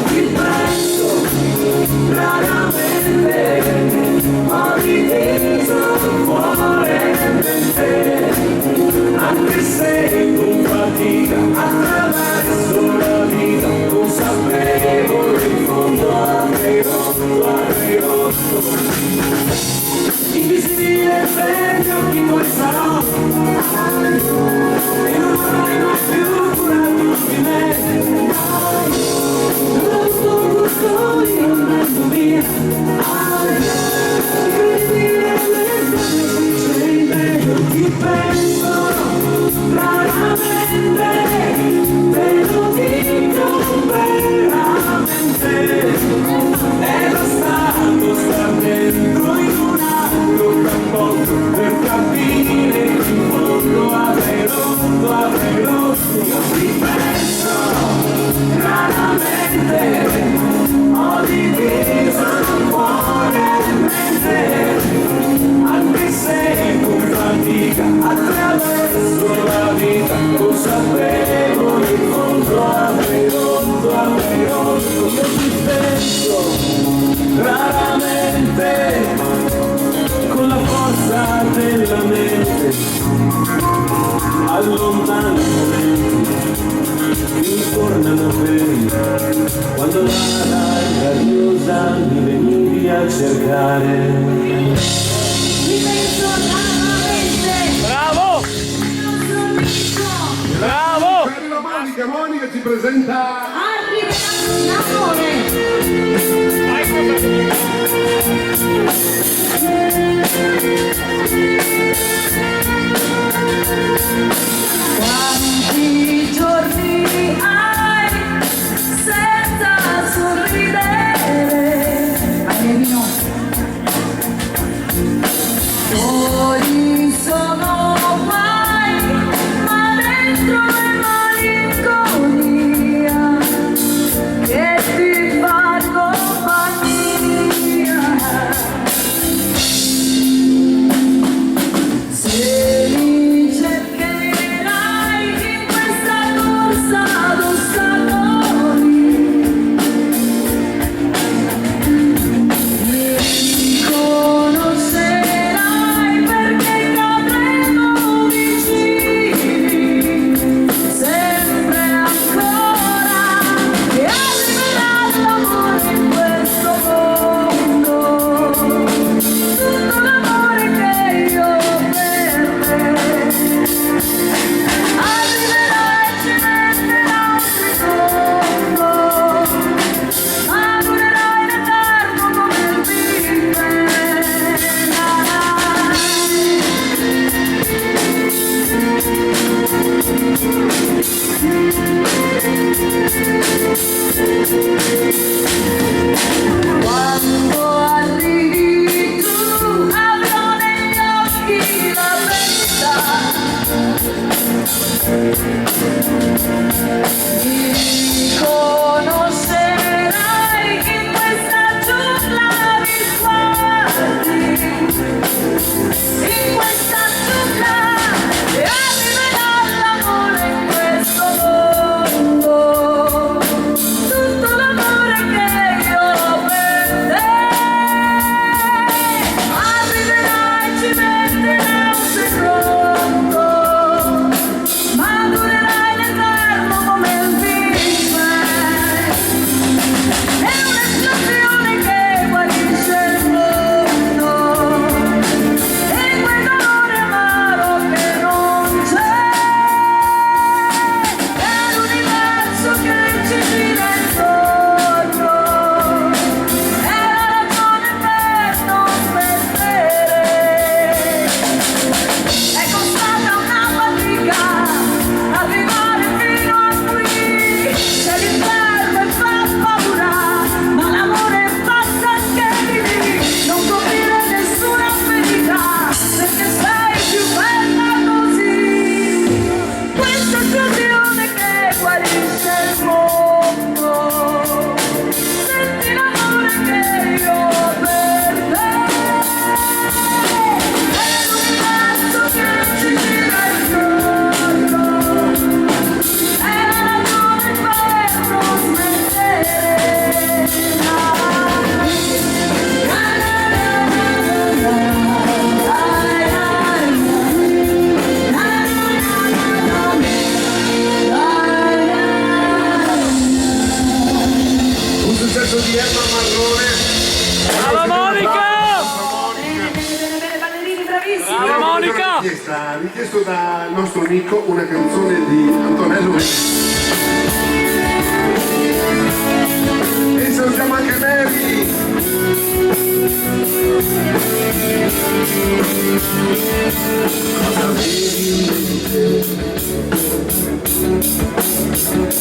Ti penso raramente, ho diviso il cuore in te, anche se con fatica attraverso la vita, consapevole Monica ci presenta Quanti giorni hai senza sorridere? Almeno fuori sono guai, ma dentro è malinconia che ti fa compagnia. Se mi cercherai in questa corsa d'ostacoli, mi riconoscerai perché cadremo vicini, sempre ancora, e arriverà l'amore in questo mondo, tutto l'amore che io ho per te. Arriverà e ci metterà un secondo, ma durerà in eterno come il Big Bang. Quando arrivi tu avrò negli occhi la verità, mi riconoscerai in questa giungla di sguardi, in questa giungla, e arriverà l'amore in questo mondo, tutto l'amore che io ho per te. Arriverà e ci metterà un secondo, ma durerà in eterno come il Big Bang. È un'esplosione che guarisce il mondo, e quel dolore amaro che non c'è, è l'universo che ci gira intorno, è la ragione per non smettere. È costata una fatica arrivare fino a qui, c'è l'inferno e fa paura, ma l'amore basta anche di lì, non coprire nessuna ferita, perché sei più bella così. Questa esplosione che guarisce il mondo, senti l'amore che io ho per te, è l'universo che ci gira intorno, è la ragione per non smettere. un successo di Emma Marrone. Brava Monica! Bene, ballerini bravissimi. Brava Monica! Ha richiesto dal nostro Nico una canzone di Antonello Venezia. E salutiamo anche Mary. Cosa vedi in mente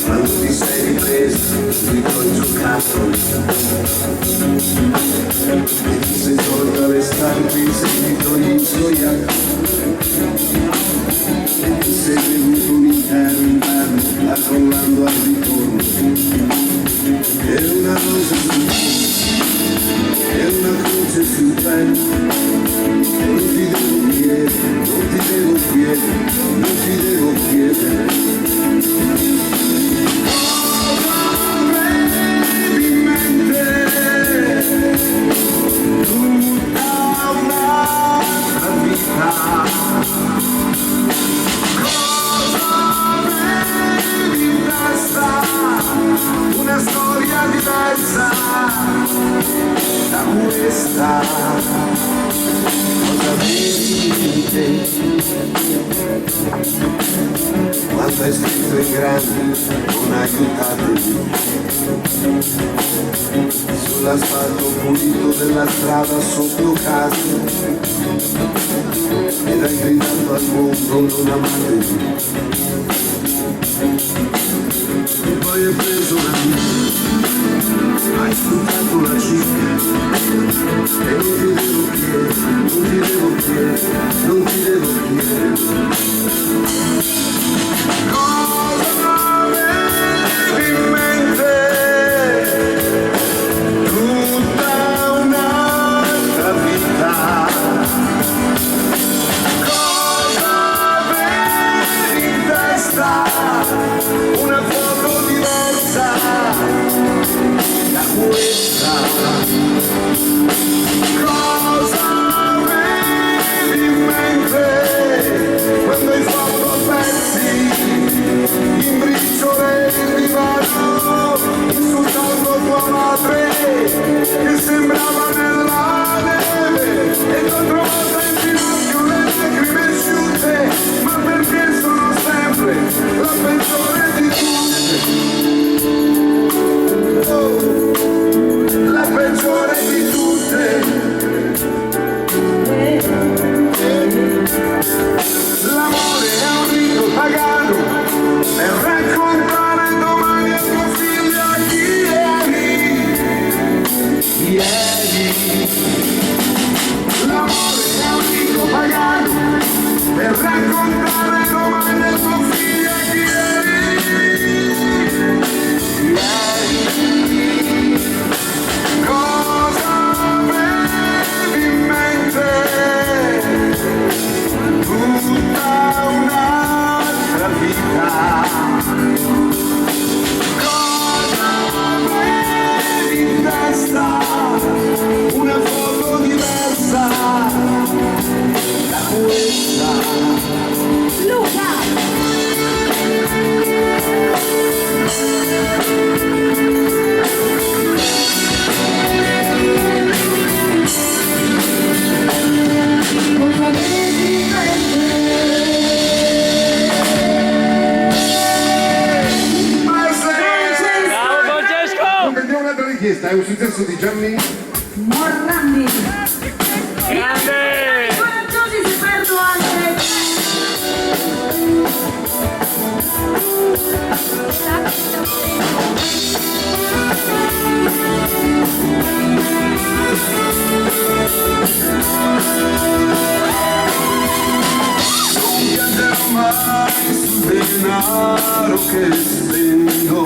quando ti sei ripresa di tuo giocato e ti sei tolta le scarpe in seguito insoiato e ti sei bevuto un intero inverno accrollando al ritorno e una rosa sul e una croce sul petto e non ti devo chiedere, non ti devo chiedere, non ti devo chiedere cosa avevi in mente tutta un'altra vita, cosa avevi in testa, una storia diversa da questa, cosa avevi in te quando hai scritto voi grandi non aiutatemi. Sull'asfalto pulito della strada sotto casa ed hai gridato al mondo non amatemi. E poi hai preso una vita, hai sfruttato la cicca e non ti devo chiedere, non ti devo chiedere cosa avevi in mente. Tutta un'altra vita, cosa avevi in testa? Una foto diversa da questa. Cosa avevi in mente quando hai fatto a pezzi in briciole il divano, insultando tua madre che sembrava nella neve e l'altra volta in ginocchio le lacrime asciutte, ma perché sono sempre la peggiore di tutte. Oh, la peggiore di tutte. L'amore è un rito pagano per raccontare domani a tua figlia chi eri. L'amore è un rito pagano per raccontare domani a tua figlia chi eri. Cosa avevi in mente? Tutta un'altra vita. Cosa avevi in testa? Una foto diversa da questa. Luca! Cosa avevi in mente? Bravo Francesco! Abbiamo un'altra richiesta, è un successo di Gianni. Morrandi! Grande! Coraggiosi si perdo anche! Non piangerò mai sul denaro che spendo,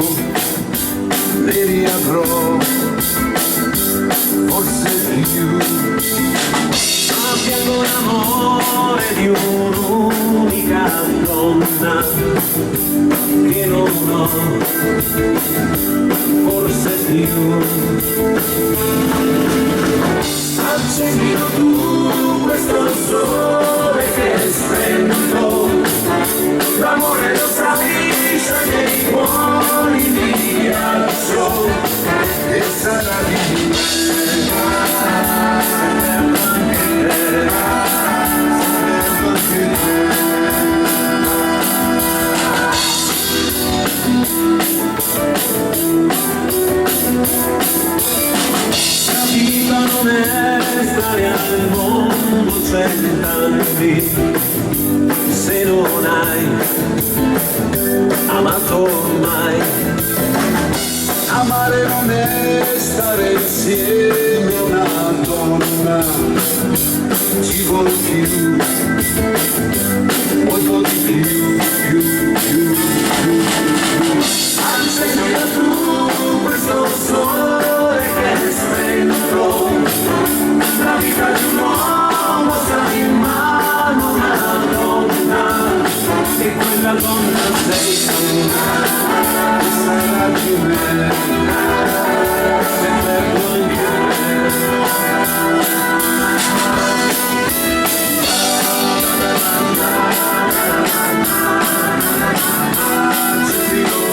ne riavrò forse più. Ma piango l'amore di un'unica donna che non ho, forse più. Accendilo tu questo sole che è spento, l'amore lo stabilisce nei cuori di ghiaccio E sarà di vita non è stare al mondo 100 anni se non hai amato mai. amare non è stare insieme a una donna, ci vuole più, molto di più. Accendila tu questo sole che è spento, la vita di un uomo sta in mano una donna e quella donna sei tu. Sarà di me, Se perdo in accendilo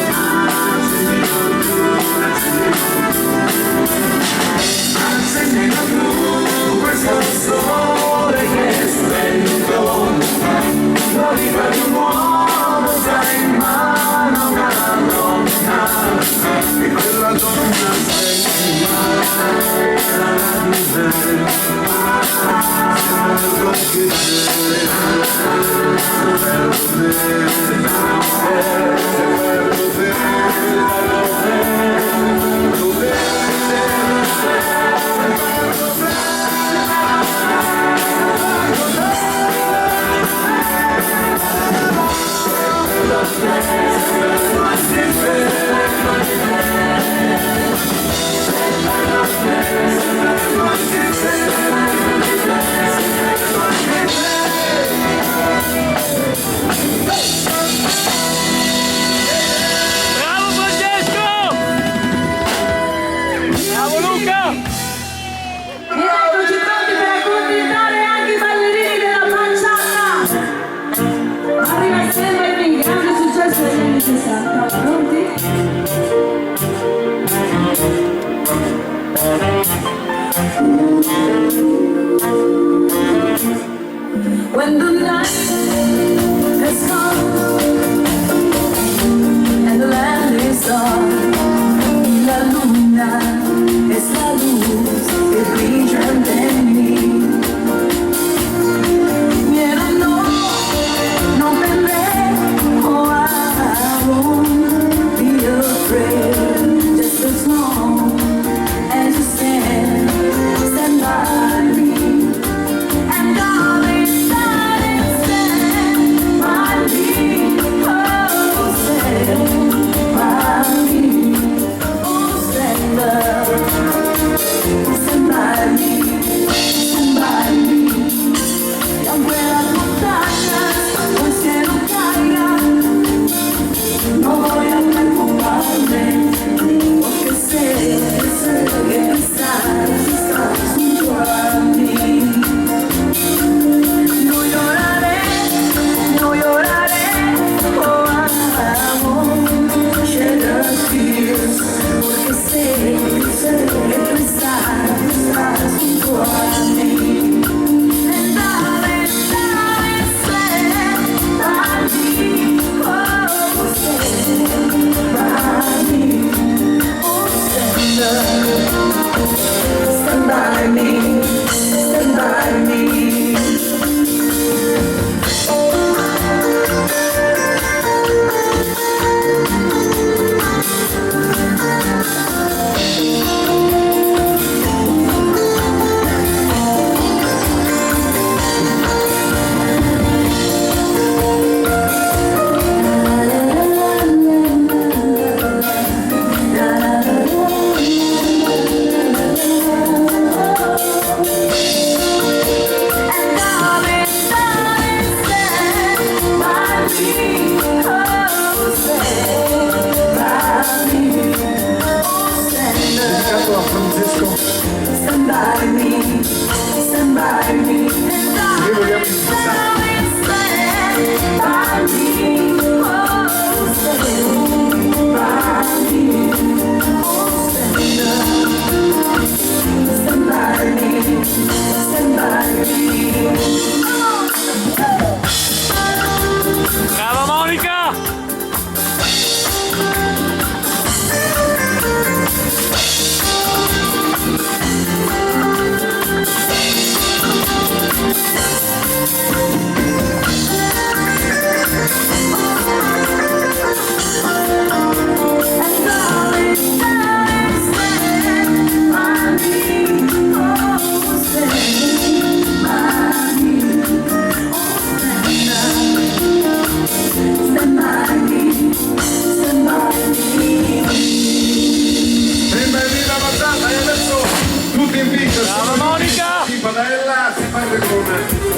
Brava Monica! Di padella si parte con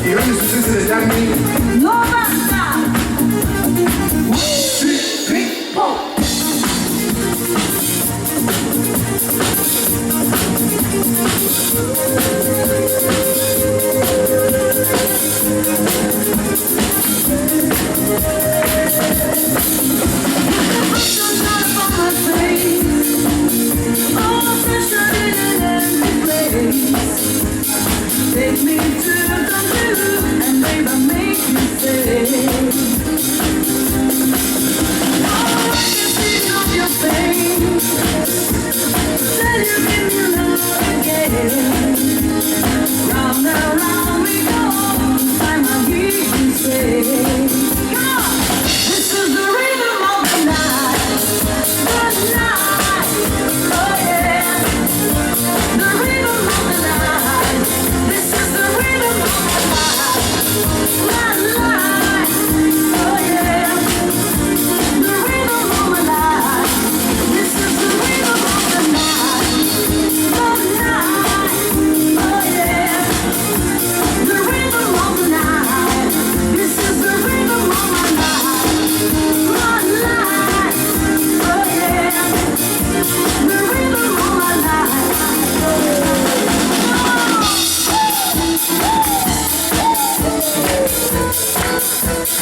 i grandi successi degli anni 90. Take me to the blue and baby make me say, oh, I can see on your face, said you give me love again. Round and round we go, time I hear you say, come on, this is the rhythm of the night, oh yeah, the rhythm of the night. This is the rhythm of my life, oh yeah. The rhythm of my life. This is the rhythm of the night, oh yeah. The rhythm of the night. This is the rhythm of my life, oh yeah. The rhythm of my life, oh yeah.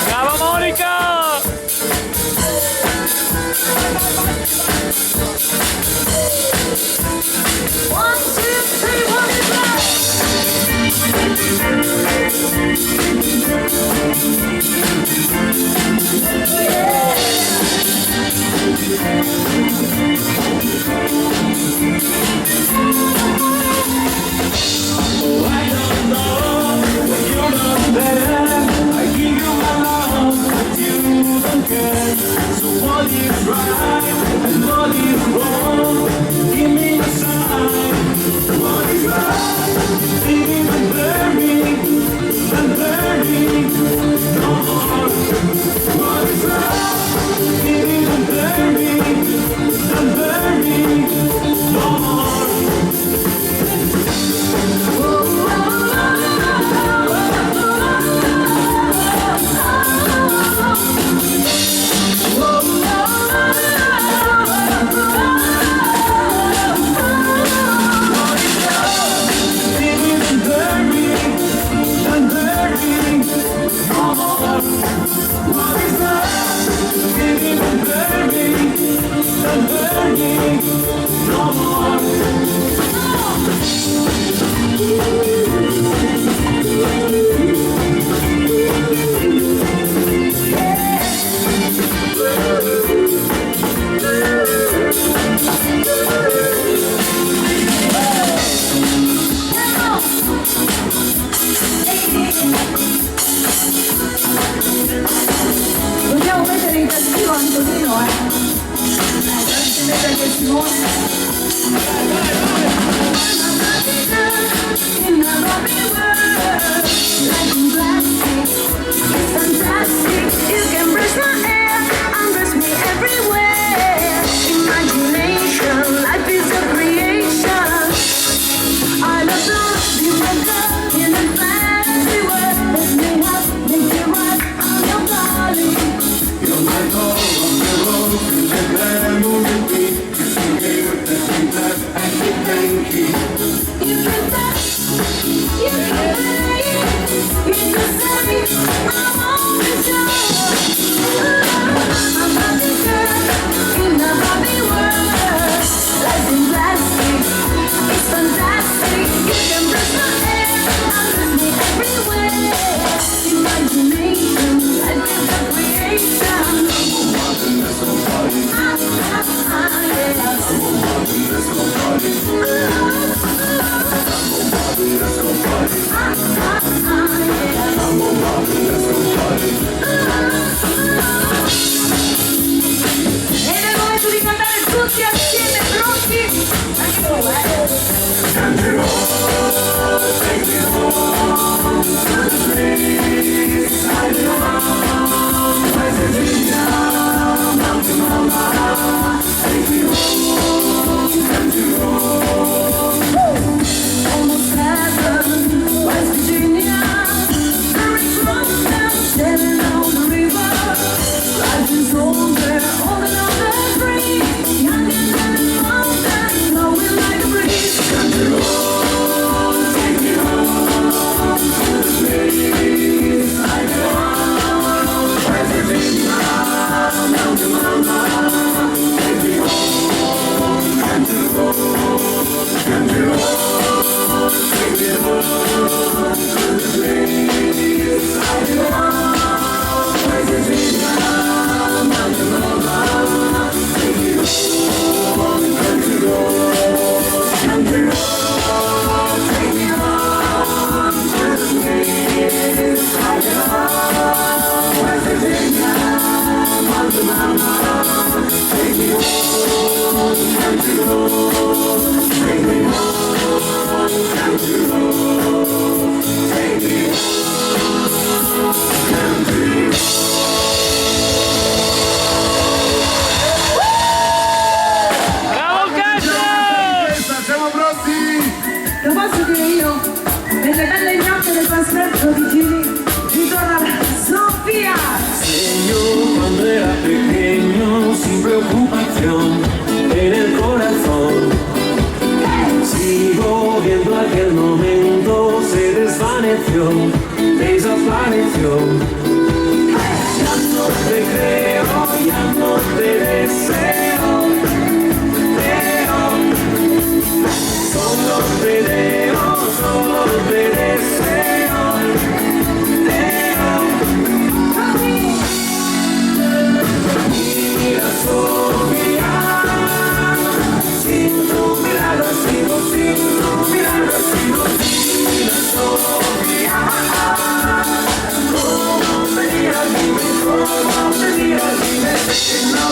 Brava Monica! 1, 2, 3, what is that? I don't know, but you're not there. I give you my love, but you don't care. So what is right and what is wrong? Give me a sign. What is right? Thinking and burning, no more. What is right? Thinking and burning, no more. Dobbiamo mettere in castigo Antonino, perché Simone. In a lovely world, like in plastic, it's fantastic. You can brush my hair, undress me everywhere. Imagination, life is a creation. I love to be welcome in a fantasy world. Let me help make you right, I'm your darling. You're my love of the rose, and then move with me. You can get with the sweet life and keep Siamo pronti? Lo posso dire io? Nelle belle notte del trasferto di Gini ritorna Sofía. Yo cuando era pequeño sin preocupación en el corazón, sigo viendo aquel momento, se desvaneció, desapareció. Ya no te creo, ya no te deseo, pero solo te veo, solo te deseo, pero mira Sofía, sin tu mirada sigo, sin tu mirada sigo. Mira Sofía, cómo me digas, dime, cómo me digas, dime. Sé que no,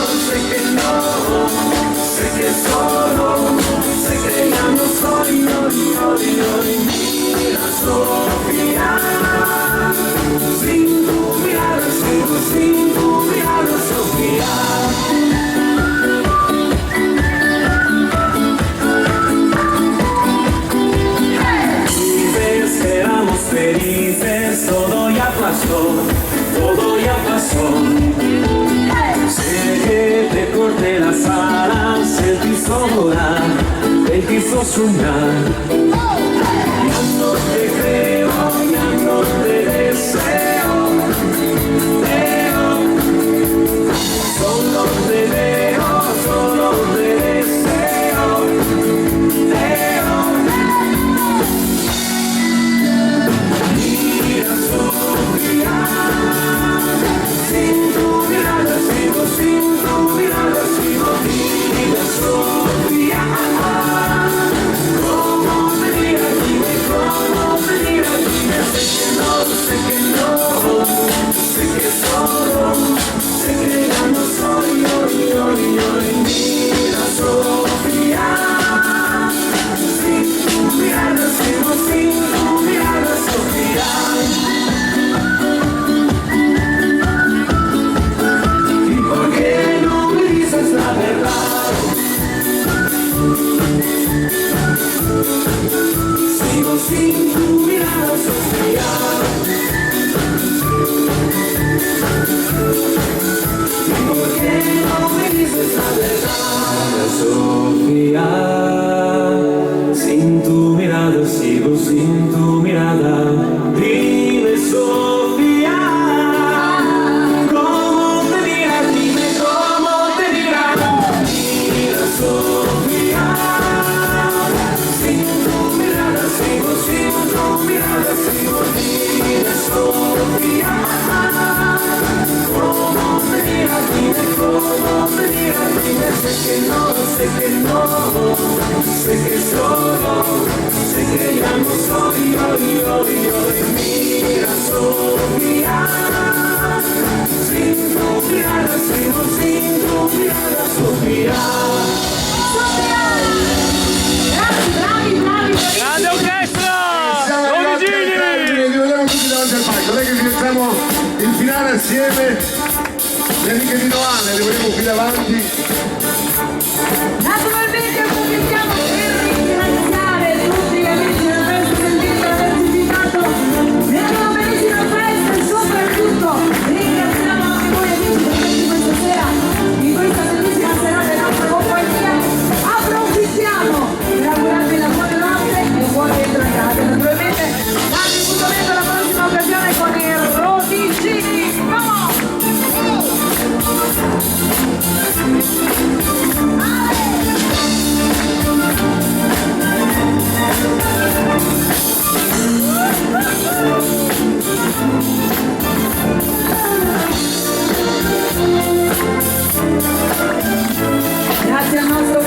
sé que solo, sé que ya no soy hoy. Mira Sofía, sin tu mirada sigo, sin tu mirada Sofía. Dices que éramos felices, todo ya pasó, todo ya pasó. Sé que te corté las alas, el quiso volar, él quiso soñar. Ya no te creo, ya no te deseo, pero solo te veo, solo te deseo, pero mira Sofía, sin tu mirada sigo, sin tu mirada sigo. Mira Sofía, cómo me digas, dime, cómo me digas, dime. Sé que no, sé que solo, sé que ya no soy hoy. Mira Sofía, sin tu mirada sigo, sin tu mirada Sofía. ¿Y por qué no me dices la verdad? Sigo sin tu mirada Sofía. ¿Y por qué no me dices la verdad? Sofía, sin tu mirada sigo, sin tu mirada. Dime Sofía, cómo te dirás, dime cómo te dirás. Mira Sofía, sin tu mirada sigo, sin tu mirada sigo. Mira Sofía, cómo me dirás, dime cómo me dirás, dime. Sé que no, sé que solo, sé que ya no soy hoy. Mira Sofía, sin tu mirada sigo, sin tu mirada Sofía. Bravi. Siamo arrivati al termine, li vogliamo tutti davanti al palco. Dai che finisciamo il finale assieme. Le amiche di Noale, le vogliamo qui davanti. Naturalmente approfittiamo per ringraziare tutti gli amici del resto del video per aver invitato nella loro bellissima festa e soprattutto ringraziamo anche voi amici presenti questa sera in questa bellissima serata della nostra compagnia. Approfittiamo per augurarvi la buonanotte e un buon rientro a casa. Naturalmente darvi appuntamento alla prossima occasione con i Rodigini. Vamos! Grazie al nostro